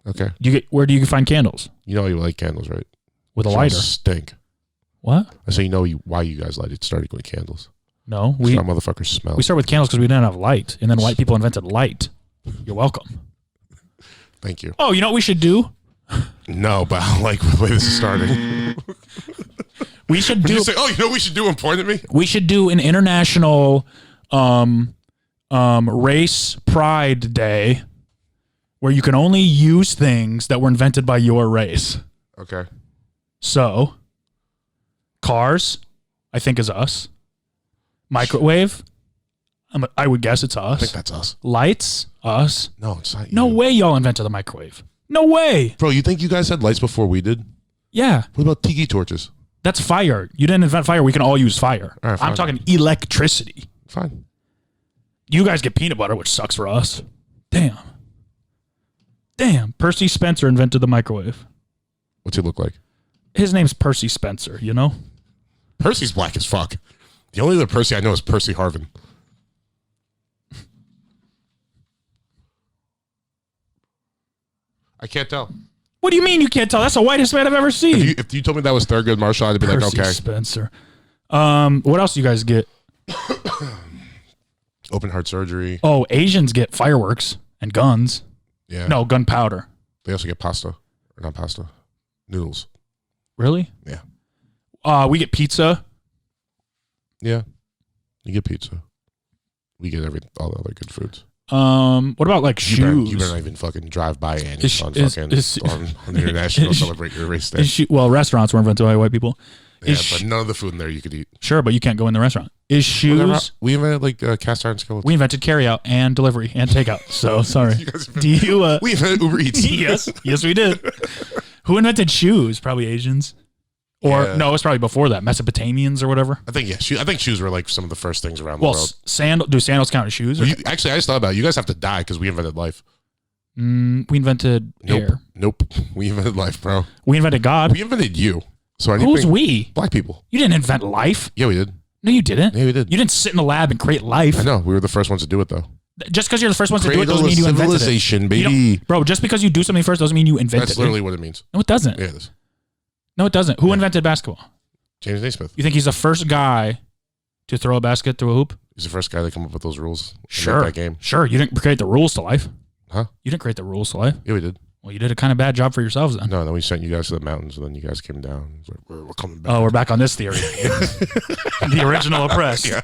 Speaker 2: Okay.
Speaker 1: Where do you find candles?
Speaker 2: You know you light candles, right?
Speaker 1: With a
Speaker 2: So
Speaker 1: lighter.
Speaker 2: Stink.
Speaker 1: What?
Speaker 2: I say why you guys light it starting with candles.
Speaker 1: No,
Speaker 2: We motherfuckers smell.
Speaker 1: we start with candles because we didn't have light, and then white people invented light. You're welcome.
Speaker 2: Thank you.
Speaker 1: Oh, you know what we should do?
Speaker 2: No, but I like the way this is starting.
Speaker 1: We should
Speaker 2: Did
Speaker 1: do.
Speaker 2: you say, oh, you know what we should do and point at me?
Speaker 1: We should do an international race pride day where you can only use things that were invented by your race.
Speaker 2: Okay.
Speaker 1: So, cars, I think is us. Microwave, I would guess it's
Speaker 2: I think
Speaker 1: us.
Speaker 2: that's us.
Speaker 1: Lights, us.
Speaker 2: No, it's not you.
Speaker 1: No way y'all invented the microwave. No way.
Speaker 2: Bro, you think you guys had lights before we did?
Speaker 1: Yeah,
Speaker 2: What about tiki torches?
Speaker 1: that's fire. You didn't invent fire. We can all use fire.
Speaker 2: All right,
Speaker 1: I'm
Speaker 2: fine.
Speaker 1: talking electricity.
Speaker 2: Fine.
Speaker 1: You guys get peanut butter, which sucks for us. Damn. Percy Spencer invented the microwave.
Speaker 2: What's he look like?
Speaker 1: His name's Percy Spencer, you know?
Speaker 2: Percy's black as fuck. The only other Percy I know is Percy Harvin. I can't tell.
Speaker 1: What do you mean you can't tell? That's the whitest man I've ever seen.
Speaker 2: If you told me that was Thurgood Marshall, I'd be like,
Speaker 1: Percy
Speaker 2: okay.
Speaker 1: Spencer. What else do you guys get?
Speaker 2: Open heart surgery.
Speaker 1: Oh, Asians get fireworks and guns.
Speaker 2: Yeah.
Speaker 1: No, gunpowder.
Speaker 2: They also get pasta. Or not pasta. Noodles.
Speaker 1: Really?
Speaker 2: Yeah.
Speaker 1: We get pizza.
Speaker 2: Yeah. You get pizza. We get all the other good foods.
Speaker 1: What about like shoes?
Speaker 2: You better not even fucking drive by Annie's
Speaker 1: Is-
Speaker 2: on
Speaker 1: is-
Speaker 2: fucking
Speaker 1: is-
Speaker 2: on the international celebrate your race day.
Speaker 1: Well, restaurants were invented by white people.
Speaker 2: Yeah,
Speaker 1: Is
Speaker 2: but none of the food in there you could eat.
Speaker 1: Sure, but you can't go in the restaurant. Is shoes?
Speaker 2: Whatever. We invented like cast iron skillets.
Speaker 1: We invented carryout and delivery and takeout. So sorry.
Speaker 2: You guys
Speaker 1: Do you?
Speaker 2: we invented Uber Eats.
Speaker 1: yes, we did. Who invented shoes? Probably Asians. Or
Speaker 2: Yeah.
Speaker 1: no, it's probably before that. Mesopotamians or whatever.
Speaker 2: I think I think shoes were like some of the first things around
Speaker 1: Well,
Speaker 2: the world.
Speaker 1: do sandals count as shoes?
Speaker 2: Well, actually, I just thought about it. You guys have to die because we invented life.
Speaker 1: We invented air.
Speaker 2: Nope. We invented life, bro.
Speaker 1: We invented God.
Speaker 2: We invented you. So
Speaker 1: Who's
Speaker 2: anything,
Speaker 1: we?
Speaker 2: black people.
Speaker 1: You didn't invent life.
Speaker 2: Yeah, we did.
Speaker 1: No, you didn't.
Speaker 2: Yeah, we did.
Speaker 1: You didn't sit in a lab and create life.
Speaker 2: I know. We were the first ones to do it, though.
Speaker 1: Just because you're the first ones to do it
Speaker 2: Cradle
Speaker 1: doesn't
Speaker 2: of
Speaker 1: mean you invented it.
Speaker 2: civilization,
Speaker 1: You
Speaker 2: baby.
Speaker 1: Bro, just because you do something first doesn't mean you invented
Speaker 2: That's
Speaker 1: it.
Speaker 2: literally what it means.
Speaker 1: No, it doesn't.
Speaker 2: Yeah, it is.
Speaker 1: No, it doesn't. Who invented basketball?
Speaker 2: James Naismith.
Speaker 1: You think he's the first guy to throw a basket through a hoop?
Speaker 2: He's the first guy to come up with those rules. and
Speaker 1: Sure.
Speaker 2: make that game.
Speaker 1: Sure. You didn't create the rules to life.
Speaker 2: Huh?
Speaker 1: You didn't create the rules to life.
Speaker 2: Yeah, we did.
Speaker 1: Well, you did a kind of bad job for yourselves then.
Speaker 2: No, then we sent you guys to the mountains, and then you guys came down. It's like, we're coming back.
Speaker 1: Oh, we're back on this theory. The original oppressed.
Speaker 2: Yeah.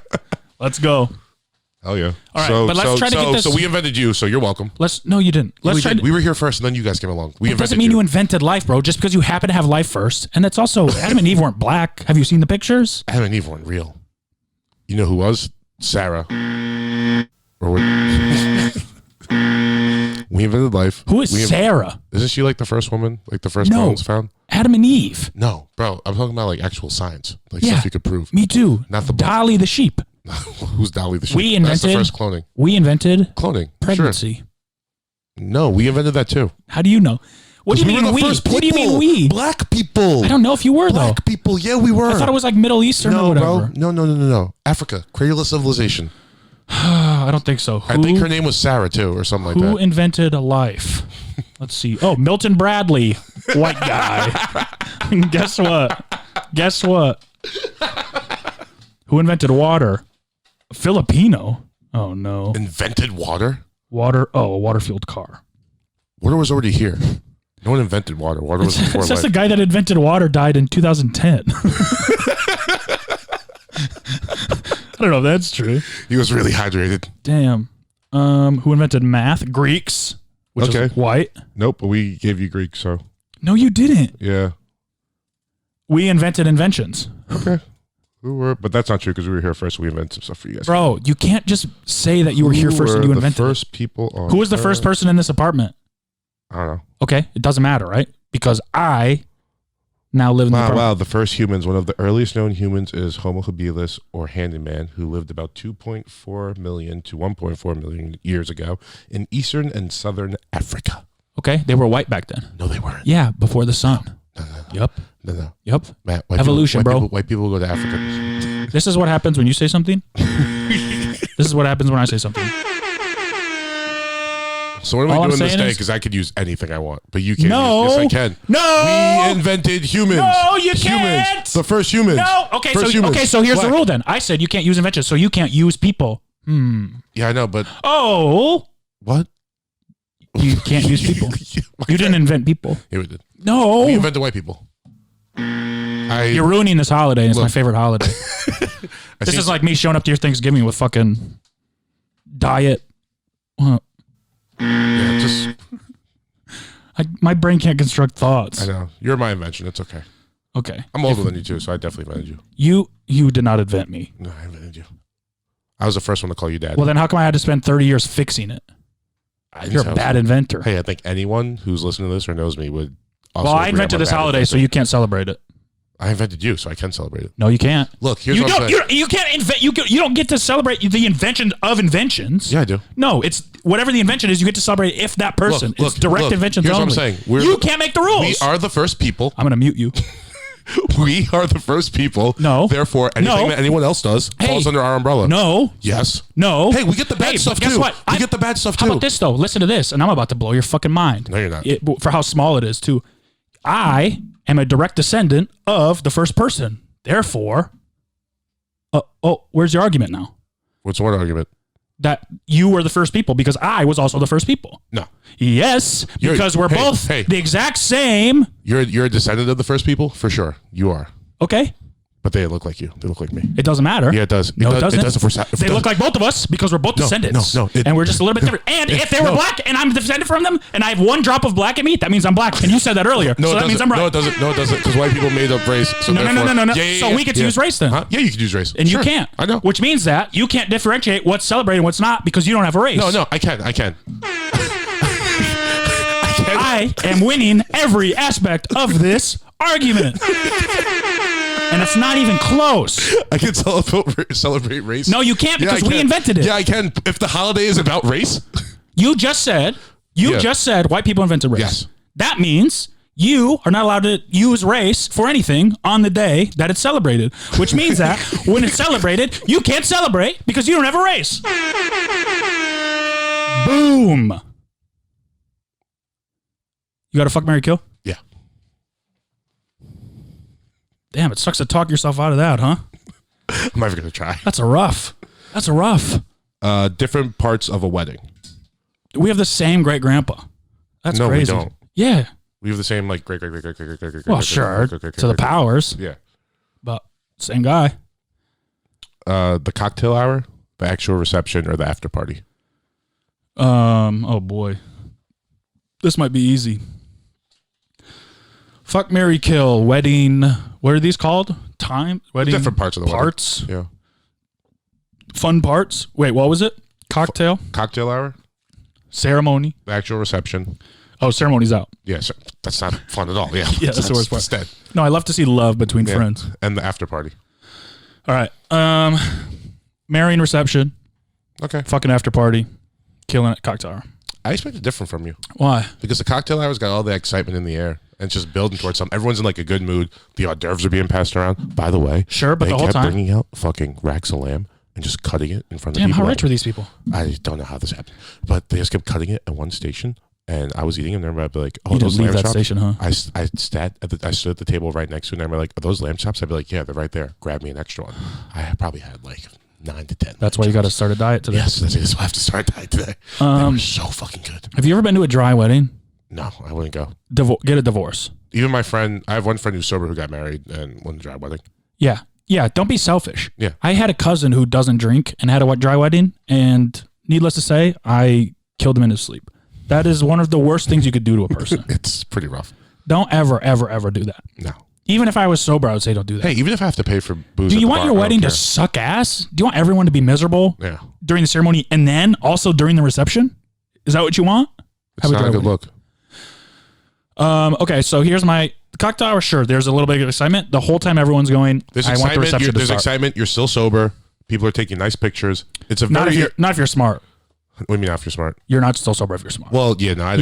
Speaker 1: Let's go.
Speaker 2: Hell yeah.
Speaker 1: All right, but let's try to get this-
Speaker 2: So we invented you, so you're welcome.
Speaker 1: No, you didn't. Let's
Speaker 2: we
Speaker 1: try
Speaker 2: did.
Speaker 1: to,
Speaker 2: We were here first, and then you guys came along. We
Speaker 1: It
Speaker 2: invented
Speaker 1: doesn't mean you invented life, bro. Just because you happen to have life first. And that's also, Adam and Eve weren't black. Have you seen the pictures?
Speaker 2: Adam and Eve weren't real. You know who was? Sarah. Or what? We invented life.
Speaker 1: Who is Sarah?
Speaker 2: Isn't she like the first woman? Like the first
Speaker 1: No.
Speaker 2: bones found?
Speaker 1: Adam and Eve.
Speaker 2: No, bro. I'm talking about like actual science. Like
Speaker 1: Yeah.
Speaker 2: stuff you could prove.
Speaker 1: Me too.
Speaker 2: Not the
Speaker 1: Dolly the sheep.
Speaker 2: Who's Dolly the sheep?
Speaker 1: We
Speaker 2: That's the
Speaker 1: invented-
Speaker 2: first cloning.
Speaker 1: We invented
Speaker 2: Cloning.
Speaker 1: pregnancy.
Speaker 2: Sure. No, we invented that too.
Speaker 1: How do you know? What do you mean
Speaker 2: were the
Speaker 1: we?
Speaker 2: first
Speaker 1: What do you mean
Speaker 2: people.
Speaker 1: we?
Speaker 2: Black people.
Speaker 1: I don't know if you were though.
Speaker 2: Black people. Yeah, we were.
Speaker 1: I thought it was like Middle Eastern or
Speaker 2: no,
Speaker 1: whatever.
Speaker 2: bro. No. Africa. Cradle of civilization.
Speaker 1: I don't think so.
Speaker 2: I think her name was Sarah too, or something like
Speaker 1: Who
Speaker 2: that.
Speaker 1: invented life? Let's see. Oh, Milton Bradley, white guy. Guess what? Who invented water? Filipino. Oh no.
Speaker 2: Invented water?
Speaker 1: Water. Oh, a water-fueled car.
Speaker 2: Water was already here. No one invented water. Water was before
Speaker 1: It says the
Speaker 2: life.
Speaker 1: guy that invented water died in 2010. I don't know if that's true.
Speaker 2: He was really hydrated.
Speaker 1: Damn. Who invented math? Greeks, which
Speaker 2: Okay.
Speaker 1: is white.
Speaker 2: Nope, but we gave you Greek, so
Speaker 1: No, you didn't.
Speaker 2: yeah.
Speaker 1: We invented inventions.
Speaker 2: Okay. But that's not true because we were here first. So we invented some stuff for you guys.
Speaker 1: Bro, you can't just say that you were here first and you invented
Speaker 2: the
Speaker 1: it.
Speaker 2: first people on
Speaker 1: Who was the first person in this apartment?
Speaker 2: I don't know.
Speaker 1: Okay, it doesn't matter, right? Because I now live in the apartment.
Speaker 2: Wow. The first humans, one of the earliest known humans is Homo habilis or handyman, who lived about 2.4 million to 1.4 million years ago in eastern and southern Africa.
Speaker 1: Okay, they were white back then.
Speaker 2: No, they weren't.
Speaker 1: Yeah, before the sun.
Speaker 2: No.
Speaker 1: Yep.
Speaker 2: No.
Speaker 1: Yep.
Speaker 2: Matt,
Speaker 1: Evolution, bro.
Speaker 2: White people go to Africa.
Speaker 1: This is what happens when you say something. This is what happens when I say something.
Speaker 2: So what am
Speaker 1: All
Speaker 2: I
Speaker 1: I'm
Speaker 2: doing this
Speaker 1: saying
Speaker 2: day?
Speaker 1: is-
Speaker 2: Because I could use anything I want, but you can't.
Speaker 1: No.
Speaker 2: Yes, I can.
Speaker 1: No.
Speaker 2: We invented humans.
Speaker 1: No, you
Speaker 2: Humans.
Speaker 1: can't.
Speaker 2: The first humans.
Speaker 1: No. Okay,
Speaker 2: First
Speaker 1: so
Speaker 2: humans.
Speaker 1: here's the
Speaker 2: Black.
Speaker 1: rule then. I said you can't use inventions, so you can't use people.
Speaker 2: Yeah, I know, but
Speaker 1: Oh,
Speaker 2: what?
Speaker 1: you can't use people. You didn't invent people.
Speaker 2: Yeah, we did.
Speaker 1: No.
Speaker 2: We invented white people.
Speaker 1: You're ruining this holiday. It's my
Speaker 2: Look.
Speaker 1: favorite holiday. This is like me showing up to your Thanksgiving with fucking diet.
Speaker 2: Yeah, just
Speaker 1: My brain can't construct thoughts.
Speaker 2: I know. You're my invention. It's okay.
Speaker 1: Okay.
Speaker 2: I'm older than you too, so I definitely invented you.
Speaker 1: You did not invent me.
Speaker 2: No, I invented you. I was the first one to call you dad.
Speaker 1: Well, then how come I had to spend 30 years fixing it?
Speaker 2: I didn't
Speaker 1: You're a
Speaker 2: sound
Speaker 1: bad
Speaker 2: so-
Speaker 1: inventor.
Speaker 2: Hey, I think anyone who's listening to this or knows me would. Also
Speaker 1: Well, I
Speaker 2: agree I'm
Speaker 1: invented
Speaker 2: a
Speaker 1: this
Speaker 2: bad
Speaker 1: holiday, so
Speaker 2: inventor.
Speaker 1: you can't celebrate it.
Speaker 2: I invented you, so I can celebrate it.
Speaker 1: No, you can't.
Speaker 2: Look, here's
Speaker 1: You
Speaker 2: what I'm
Speaker 1: don't.
Speaker 2: saying.
Speaker 1: You can't invent. You don't get to celebrate the invention of inventions.
Speaker 2: Yeah, I do.
Speaker 1: No, it's whatever the invention is. You get to celebrate if that person.
Speaker 2: Look,
Speaker 1: it's direct
Speaker 2: look,
Speaker 1: inventions
Speaker 2: here's what
Speaker 1: only.
Speaker 2: I'm saying.
Speaker 1: You can't make the rules.
Speaker 2: We are the first people.
Speaker 1: I'm gonna mute you.
Speaker 2: We are the first people.
Speaker 1: No.
Speaker 2: Therefore, anything
Speaker 1: No.
Speaker 2: that anyone else does falls
Speaker 1: Hey.
Speaker 2: under our umbrella.
Speaker 1: No.
Speaker 2: Yes.
Speaker 1: No.
Speaker 2: Hey, we get the bad
Speaker 1: Hey,
Speaker 2: stuff
Speaker 1: but guess
Speaker 2: too.
Speaker 1: what?
Speaker 2: We get the bad stuff
Speaker 1: How
Speaker 2: too.
Speaker 1: about this though? Listen to this, and I'm about to blow your fucking mind.
Speaker 2: No, you're not.
Speaker 1: For how small it is too. I am a direct descendant of the first person. Therefore, where's your argument now?
Speaker 2: What's one argument?
Speaker 1: that you were the first people because I was also the first people.
Speaker 2: No.
Speaker 1: Yes, because we're both the exact same.
Speaker 2: You're a descendant of the first people for sure. You are.
Speaker 1: Okay.
Speaker 2: But they look like you. They look like me.
Speaker 1: It doesn't matter.
Speaker 2: Yeah, it does.
Speaker 1: No, it doesn't.
Speaker 2: It does
Speaker 1: They look like both of us because we're both descendants.
Speaker 2: No.
Speaker 1: And we're just a little bit different. And if they were black and I'm descended from them and I have one drop of black in me, that means I'm black. And you said that earlier. So that means I'm right.
Speaker 2: No, it doesn't. No, it doesn't. Because white people made up race. So
Speaker 1: no.
Speaker 2: Yeah,
Speaker 1: so we get to use race then.
Speaker 2: Huh? Yeah, you can use race.
Speaker 1: And you can't.
Speaker 2: I know.
Speaker 1: Which means that you can't differentiate what's celebrated and what's not because you don't have a race.
Speaker 2: No, I can.
Speaker 1: I am winning every aspect of this argument. And it's not even close.
Speaker 2: I can celebrate race.
Speaker 1: No, you can't because we invented it.
Speaker 2: Yeah, I can. If the holiday is about race.
Speaker 1: You just said white people invented race.
Speaker 2: Yes.
Speaker 1: That means you are not allowed to use race for anything on the day that it's celebrated, which means that when it's celebrated, you can't celebrate because you don't have a race. Boom. You got to fuck, marry, kill?
Speaker 2: Yeah.
Speaker 1: Damn, it sucks to talk yourself out of that, huh?
Speaker 2: I'm never going to try.
Speaker 1: That's a rough.
Speaker 2: Different parts of a wedding.
Speaker 1: We have the same great grandpa. That's crazy.
Speaker 2: No, we don't.
Speaker 1: Yeah.
Speaker 2: We have the same like great.
Speaker 1: Well, sure, to the powers.
Speaker 2: Yeah.
Speaker 1: But same guy.
Speaker 2: The cocktail hour, the actual reception, or the after party.
Speaker 1: Oh boy. This might be easy. Fuck, marry, kill, wedding. What are these called? Wedding.
Speaker 2: Different parts of the
Speaker 1: parts.
Speaker 2: Wedding. Yeah.
Speaker 1: Fun parts. Wait, what was it? Cocktail
Speaker 2: hour.
Speaker 1: Ceremony.
Speaker 2: The actual reception.
Speaker 1: Oh, ceremony's out.
Speaker 2: Yeah, so that's not fun at all. Yeah.
Speaker 1: Yeah, that's the worst part.
Speaker 2: Instead.
Speaker 1: No, I love to see love between friends.
Speaker 2: And the after party.
Speaker 1: All right. Marrying reception.
Speaker 2: Okay.
Speaker 1: Fucking after party. Killing it. Cocktail hour.
Speaker 2: I expected different from you.
Speaker 1: Why?
Speaker 2: Because the cocktail hour's got all the excitement in the air. And it's just building towards something. Everyone's in like a good mood. The hors d'oeuvres are being passed around. By the way,
Speaker 1: sure, but the whole time
Speaker 2: bringing out fucking racks of lamb and just cutting it in front of people.
Speaker 1: Damn, how rich were these people?
Speaker 2: I don't know how this happened, but they just kept cutting it at one station, and I was eating them. And everybody would be like, "Oh,
Speaker 1: you
Speaker 2: those
Speaker 1: didn't leave
Speaker 2: lamb
Speaker 1: that
Speaker 2: chops?"
Speaker 1: Station, huh?
Speaker 2: I stood at the table right next to it, and everybody like, "Are those lamb chops?" I'd be like, "Yeah, they're right there. Grab me an extra one." I probably had like 9 to 10.
Speaker 1: That's why you got to start a diet today.
Speaker 2: Yes, that's why I have to start a diet today. They were so fucking good.
Speaker 1: Have you ever been to a dry wedding?
Speaker 2: No, I wouldn't go.
Speaker 1: Get a divorce.
Speaker 2: Even my friend, I have one friend who's sober who got married and went to a dry wedding.
Speaker 1: Yeah. Yeah, don't be selfish.
Speaker 2: Yeah.
Speaker 1: I had a cousin who doesn't drink and had a dry wedding, and needless to say, I killed him in his sleep. That is one of the worst things you could do to a person.
Speaker 2: It's pretty rough.
Speaker 1: Don't ever, ever, ever do that.
Speaker 2: No.
Speaker 1: Even if I was sober, I would say don't do that.
Speaker 2: Hey, even if I have to pay for booze,
Speaker 1: do you want your wedding to suck ass? Do you want everyone to be miserable during the ceremony and then also during the reception? Is that what you want?
Speaker 2: It's not a good look.
Speaker 1: Okay, so here's my cocktail hour. Sure, there's a little bit of excitement. The whole time everyone's going, I want the reception to
Speaker 2: There's
Speaker 1: start.
Speaker 2: excitement. You're still sober. People are taking nice pictures. It's a
Speaker 1: not if you're smart.
Speaker 2: What do you mean not if you're smart?
Speaker 1: You're not still sober if you're smart.
Speaker 2: Well, yeah, no, I had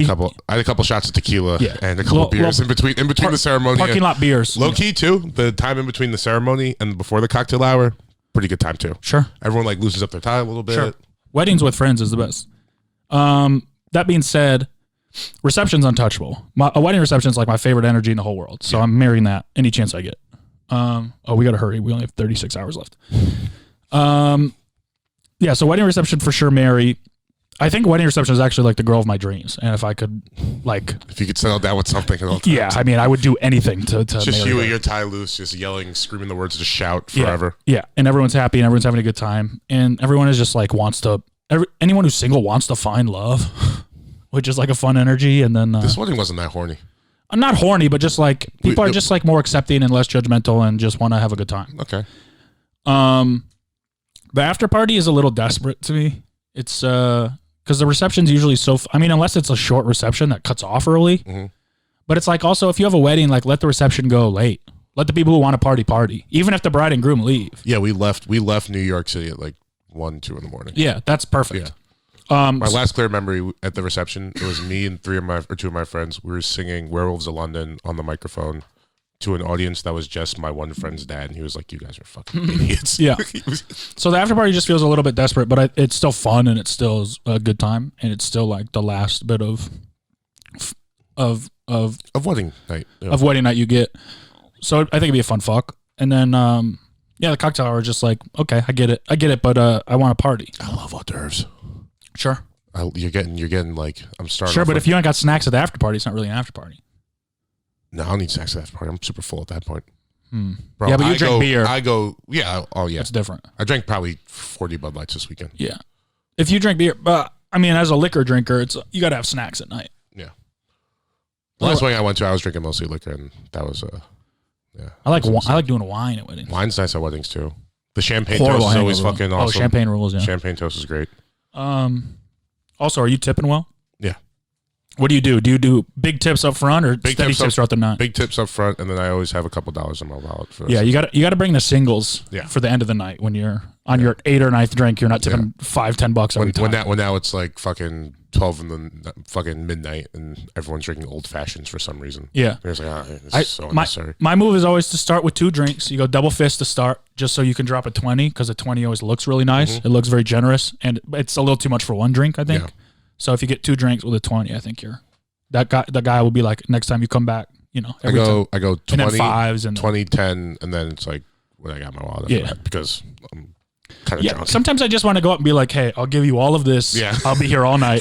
Speaker 2: a couple shots of tequila and a couple beers in between the ceremony.
Speaker 1: Parking lot beers.
Speaker 2: Low key too. The time in between the ceremony and before the cocktail hour, pretty good time too.
Speaker 1: Sure.
Speaker 2: Everyone like loosens up their tie a little bit.
Speaker 1: Sure. Weddings with friends is the best. That being said, reception's untouchable. A wedding reception is like my favorite energy in the whole world. So I'm marrying that any chance I get. We got to hurry. We only have 36 hours left. Yeah, so wedding reception for sure, marry. I think wedding reception is actually like the girl of my dreams. And if I could
Speaker 2: if you could settle down with something at all times.
Speaker 1: Yeah, I mean, I would do anything to
Speaker 2: just
Speaker 1: marry
Speaker 2: you
Speaker 1: her.
Speaker 2: with your tie loose, just yelling, screaming the words to shout forever.
Speaker 1: Yeah, and everyone's happy and everyone's having a good time. And everyone is just like anyone who's single wants to find love, which is like a fun energy. And then
Speaker 2: this wedding wasn't that horny.
Speaker 1: I'm not horny, but just like people are just like more accepting and less judgmental and just want to have a good time.
Speaker 2: Okay.
Speaker 1: The after party is a little desperate to me. It's because the reception's usually unless it's a short reception that cuts off early. Mm-hmm. But it's like also if you have a wedding, like let the reception go late. Let the people who want to party, even if the bride and groom leave.
Speaker 2: Yeah, we left New York City at like 1, 2 in the morning.
Speaker 1: Yeah, that's perfect.
Speaker 2: Yeah. My last clear memory at the reception, it was me and 2 of my friends. We were singing "Werewolves of London" on the microphone to an audience that was just my one friend's dad, and he was like, "You guys are fucking idiots."
Speaker 1: Yeah. So the after party just feels a little bit desperate, but it's still fun and it's still a good time, and it's still like the last bit of wedding
Speaker 2: night
Speaker 1: of wedding night you get. So I think it'd be a fun fuck, and then Yeah, the cocktail hour is just like, okay, I get it, but I want to party.
Speaker 2: I love hors d'oeuvres.
Speaker 1: Sure.
Speaker 2: You're getting like I'm starting.
Speaker 1: Sure,
Speaker 2: off
Speaker 1: but
Speaker 2: with,
Speaker 1: if you ain't got snacks at the after party, it's not really an after party.
Speaker 2: no, I don't need snacks at that party. I'm super full at that point. Bro,
Speaker 1: Yeah, but you
Speaker 2: I
Speaker 1: drink
Speaker 2: go,
Speaker 1: beer.
Speaker 2: I go, yeah, oh yeah.
Speaker 1: That's different.
Speaker 2: I drank probably 40 Bud Lights this weekend.
Speaker 1: Yeah. If you drink beer, but I mean, as a liquor drinker, you got to have snacks at night.
Speaker 2: Yeah. The last wedding I went to, I was drinking mostly liquor, and that was yeah.
Speaker 1: I like doing wine at weddings.
Speaker 2: Wine's nice at weddings too. The champagne
Speaker 1: Horrible
Speaker 2: toast is always
Speaker 1: hangover.
Speaker 2: fucking awesome.
Speaker 1: Oh, champagne rules, yeah.
Speaker 2: Champagne toast is great.
Speaker 1: Also, are you tipping well?
Speaker 2: Yeah.
Speaker 1: What do you do? Do you do big tips up front or
Speaker 2: Big
Speaker 1: steady tips throughout the night?
Speaker 2: Big tips up front, and then I always have a couple dollars in my wallet for.
Speaker 1: Yeah, you got to bring the singles
Speaker 2: Yeah.
Speaker 1: for the end of the night when you're on your 8th or 9th drink. You're not tipping $5-10 every time.
Speaker 2: When now it's like fucking 12 in the fucking midnight, and everyone's drinking old fashions for some reason.
Speaker 1: Yeah.
Speaker 2: And it's like, this is so unnecessary.
Speaker 1: My move is always to start with 2 drinks. You go double fist to start, just so you can drop a 20, because a 20 always looks really nice. It looks very generous, and it's a little too much for one drink, I think.
Speaker 2: Yeah.
Speaker 1: So if you get 2 drinks with a 20, I think the guy will be like, next time you come back,
Speaker 2: I go 20,
Speaker 1: and then 5s and
Speaker 2: 20, 10, and then it's like when I got my wallet after that, because I'm kind of drunk.
Speaker 1: Sometimes I just want to go up and be like, hey, I'll give you all of this.
Speaker 2: Yeah.
Speaker 1: I'll be here all night.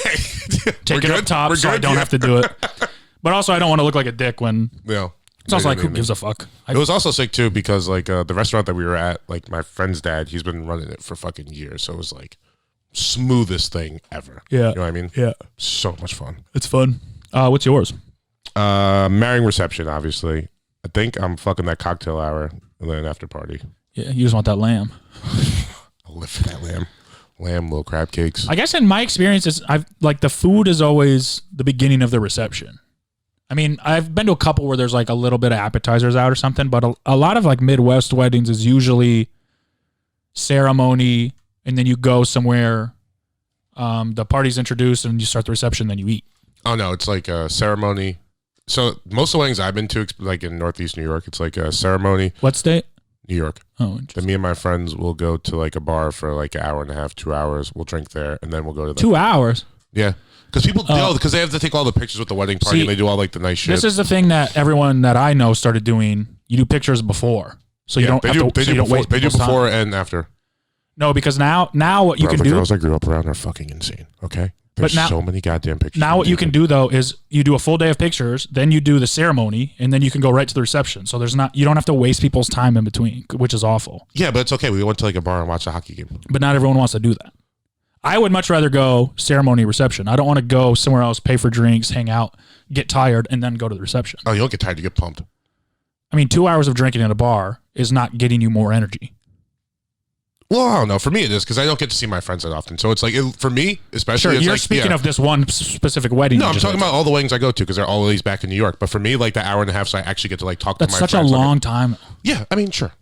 Speaker 1: Take it up top so I don't have to do it. But also, I don't want to look like a dick when it's also like, who gives a fuck?
Speaker 2: It was also sick too, because like the restaurant that we were at, like my friend's dad, he's been running it for fucking years, so it was like smoothest thing ever.
Speaker 1: Yeah.
Speaker 2: You know what I mean?
Speaker 1: Yeah.
Speaker 2: So much fun.
Speaker 1: It's fun. What's yours?
Speaker 2: Marrying reception, obviously. I think I'm fucking that cocktail hour and then after party.
Speaker 1: Yeah, you just want that lamb.
Speaker 2: I'll live for that lamb, little crab cakes.
Speaker 1: I guess in my experience, I've like the food is always the beginning of the reception. I mean, I've been to a couple where there's like a little bit of appetizers out or something, but a lot of like Midwest weddings is usually ceremony, and then you go somewhere, the party's introduced, and you start the reception, then you eat.
Speaker 2: Oh no, it's like a ceremony. So most of the weddings I've been to, like in Northeast New York, it's like a ceremony.
Speaker 1: What state?
Speaker 2: New York.
Speaker 1: Oh,
Speaker 2: Then
Speaker 1: interesting.
Speaker 2: me and my friends will go to like a bar for like an hour and a half, 2 hours. We'll drink there, and then we'll go to the
Speaker 1: 2 hours.
Speaker 2: Yeah, because people because they have to take all the pictures with the wedding party,
Speaker 1: See,
Speaker 2: and they do all like the nice shit.
Speaker 1: This is the thing that everyone that I know started doing. You do pictures before, so you don't have to. So you don't wait.
Speaker 2: They do
Speaker 1: people's time.
Speaker 2: before and after.
Speaker 1: No, because now what you
Speaker 2: Bro,
Speaker 1: can
Speaker 2: the
Speaker 1: do.
Speaker 2: girls I grew up around are fucking insane. Okay, there's
Speaker 1: now-
Speaker 2: so many goddamn pictures.
Speaker 1: Now what you can do though is you do a full day of pictures, then you do the ceremony, and then you can go right to the reception. So you don't have to waste people's time in between, which is awful.
Speaker 2: Yeah, but it's okay. We went to like a bar and watched a hockey game.
Speaker 1: But not everyone wants to do that. I would much rather go ceremony reception. I don't want to go somewhere else, pay for drinks, hang out, get tired, and then go to the reception.
Speaker 2: Oh, you don't get tired. You get pumped.
Speaker 1: I mean, 2 hours of drinking at a bar is not getting you more energy.
Speaker 2: Well, I don't know. For me, it is because I don't get to see my friends that often. So it's like for me, especially.
Speaker 1: Sure,
Speaker 2: it's
Speaker 1: you're
Speaker 2: like,
Speaker 1: speaking of this one specific wedding.
Speaker 2: No,
Speaker 1: you
Speaker 2: I'm
Speaker 1: just
Speaker 2: talking
Speaker 1: went
Speaker 2: about all the weddings I go to because they're always back in New York. But for me, like the hour and a half, so I actually get to like talk
Speaker 1: That's
Speaker 2: to my
Speaker 1: such a
Speaker 2: friends.
Speaker 1: long time.
Speaker 2: Yeah, I mean, sure.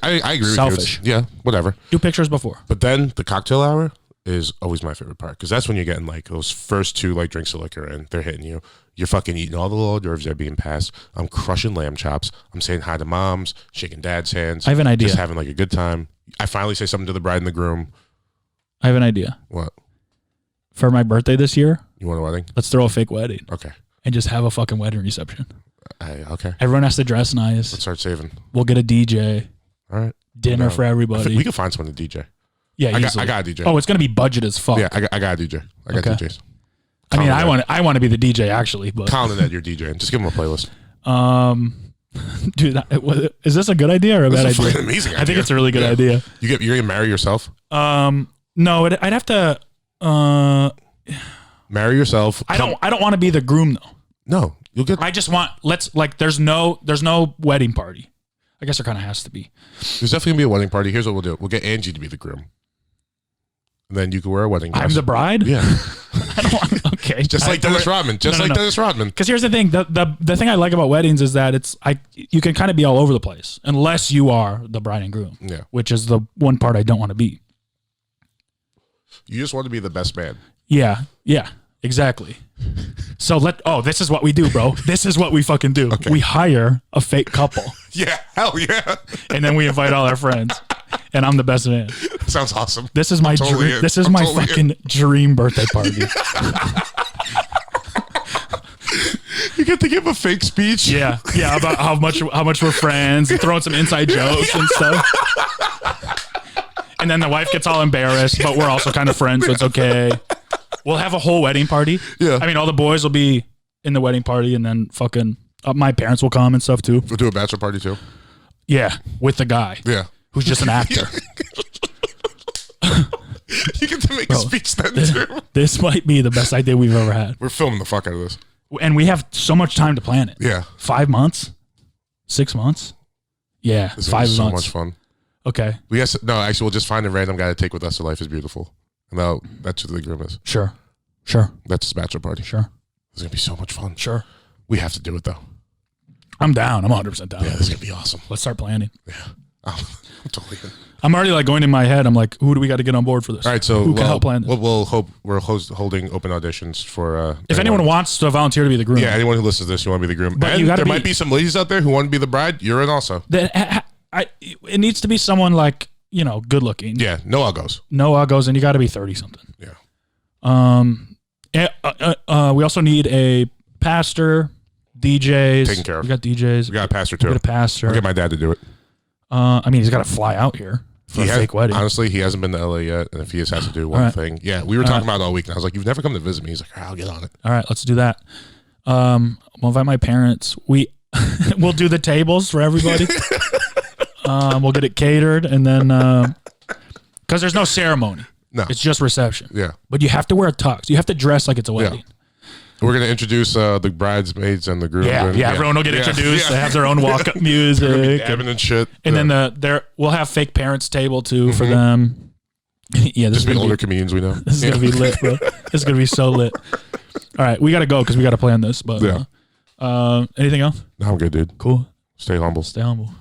Speaker 2: I agree
Speaker 1: Selfish.
Speaker 2: with you. Yeah, whatever.
Speaker 1: Do pictures before.
Speaker 2: But then the cocktail hour is always my favorite part because that's when you're getting like those first 2 like drinks of liquor and they're hitting you. You're fucking eating all the little hors d'oeuvres that are being passed. I'm crushing lamb chops. I'm saying hi to moms, shaking dad's hands.
Speaker 1: I have an idea.
Speaker 2: Just having like a good time. I finally say something to the bride and the groom.
Speaker 1: I have an idea.
Speaker 2: What?
Speaker 1: For my birthday this year,
Speaker 2: You want a wedding?
Speaker 1: let's throw a fake wedding
Speaker 2: Okay.
Speaker 1: and just have a fucking wedding reception.
Speaker 2: Okay.
Speaker 1: Everyone has to dress nice.
Speaker 2: Let's start saving.
Speaker 1: We'll get a DJ,
Speaker 2: All right.
Speaker 1: dinner
Speaker 2: No.
Speaker 1: for everybody.
Speaker 2: We can find someone to DJ.
Speaker 1: Yeah,
Speaker 2: I
Speaker 1: easily.
Speaker 2: got a DJ.
Speaker 1: Oh, it's gonna be budget as fuck.
Speaker 2: Yeah, I got a DJ. I got
Speaker 1: Okay.
Speaker 2: DJs.
Speaker 1: I mean,
Speaker 2: Colin
Speaker 1: I want to be the DJ actually, but
Speaker 2: Colin and Ed, you're DJing. Just give them a playlist.
Speaker 1: dude, is this a good idea or a bad
Speaker 2: This is a
Speaker 1: idea?
Speaker 2: fucking amazing
Speaker 1: I think
Speaker 2: idea.
Speaker 1: it's a really good idea.
Speaker 2: You're gonna marry yourself.
Speaker 1: No, I'd have to.
Speaker 2: Marry yourself.
Speaker 1: I don't want to be the groom though.
Speaker 2: No, you'll get.
Speaker 1: I just want there's no wedding party. I guess there kind of has to be.
Speaker 2: There's definitely gonna be a wedding party. Here's what we'll do. We'll get Angie to be the groom, and then you can wear a wedding dress.
Speaker 1: I'm the bride.
Speaker 2: Yeah,
Speaker 1: I don't want, okay.
Speaker 2: just like Dennis Rodman. Just
Speaker 1: No,
Speaker 2: like
Speaker 1: no.
Speaker 2: Dennis Rodman.
Speaker 1: Because here's the thing: the thing I like about weddings is that you can kind of be all over the place unless you are the bride and groom.
Speaker 2: Yeah.
Speaker 1: Which is the one part I don't want to be.
Speaker 2: You just want to be the best man.
Speaker 1: Yeah. Exactly. So this is what we do, bro. This is what we fucking do.
Speaker 2: Okay.
Speaker 1: We hire a fake couple
Speaker 2: Yeah, hell yeah.
Speaker 1: and then we invite all our friends. And I'm the best man.
Speaker 2: Sounds awesome.
Speaker 1: This is my
Speaker 2: totally
Speaker 1: dream.
Speaker 2: in.
Speaker 1: This is
Speaker 2: I'm
Speaker 1: my
Speaker 2: totally in.
Speaker 1: fucking dream birthday party.
Speaker 2: You get to give a fake speech.
Speaker 1: Yeah, about how much we're friends and throwing some inside jokes and stuff. And then the wife gets all embarrassed, but we're also kind of friends, so it's okay. We'll have a whole wedding party.
Speaker 2: Yeah.
Speaker 1: I mean, all the boys will be in the wedding party, and then fucking my parents will come and stuff too.
Speaker 2: We'll do a bachelor party too.
Speaker 1: Yeah, with the guy.
Speaker 2: Yeah.
Speaker 1: Who's just an actor.
Speaker 2: You get to make a speech then too.
Speaker 1: This might be the best idea we've ever had.
Speaker 2: We're filming the fuck out of this.
Speaker 1: And we have so much time to plan it.
Speaker 2: Yeah.
Speaker 1: 5 months? 6 months? Yeah,
Speaker 2: This is
Speaker 1: 5 months.
Speaker 2: so much fun.
Speaker 1: Okay.
Speaker 2: Actually, we'll just find a random guy to take with us to Life is Beautiful. And that's what the groom is.
Speaker 1: Sure.
Speaker 2: That's his bachelor party.
Speaker 1: Sure.
Speaker 2: It's going to be so much fun.
Speaker 1: Sure.
Speaker 2: We have to do it though.
Speaker 1: I'm down. I'm 100% down.
Speaker 2: Yeah, this is going to be awesome.
Speaker 1: Let's start planning.
Speaker 2: Yeah. I'm totally in.
Speaker 1: I'm already like going in my head. I'm like, who do we got to get on board for this?
Speaker 2: All right, so
Speaker 1: who can help plan this?
Speaker 2: we're holding open auditions for.
Speaker 1: If anyone wants to volunteer to be the groom,
Speaker 2: yeah, anyone who listens to this, you want to be the groom.
Speaker 1: But
Speaker 2: and
Speaker 1: there
Speaker 2: might be some ladies out there who want to be the bride. You're in also.
Speaker 1: It needs to be someone like good looking.
Speaker 2: Yeah, no uggos.
Speaker 1: No uggos, and you got to be 30 something.
Speaker 2: Yeah.
Speaker 1: We also need a pastor, DJs.
Speaker 2: Taken care of.
Speaker 1: We got DJs.
Speaker 2: We got a pastor too.
Speaker 1: We got a pastor.
Speaker 2: I'll get my dad to do it.
Speaker 1: I mean, he's got to fly out here for a fake wedding.
Speaker 2: Honestly, he hasn't been to LA yet, and if he has to do one thing, yeah, we were talking about it all week, and I was like, "You've never come to visit me." He's like, "All right, I'll get on it."
Speaker 1: All right, let's do that. We'll invite my parents. We'll do the tables for everybody. We'll get it catered, and then because there's no ceremony,
Speaker 2: No,
Speaker 1: it's just reception.
Speaker 2: yeah.
Speaker 1: But you have to wear a tux. You have to dress like it's a wedding.
Speaker 2: We're gonna introduce the bridesmaids and the groom.
Speaker 1: Yeah, everyone will get introduced. They have their own walk-up music,
Speaker 2: and shit.
Speaker 1: and then we'll have fake parents table too for them. Yeah, this
Speaker 2: Just
Speaker 1: is
Speaker 2: be
Speaker 1: gonna
Speaker 2: older comedians we know.
Speaker 1: This is gonna be lit, bro. This is gonna be so lit. All right, we gotta go because we gotta plan this. But anything else?
Speaker 2: No, I'm good, dude.
Speaker 1: Cool.
Speaker 2: Stay humble.
Speaker 1: Stay humble.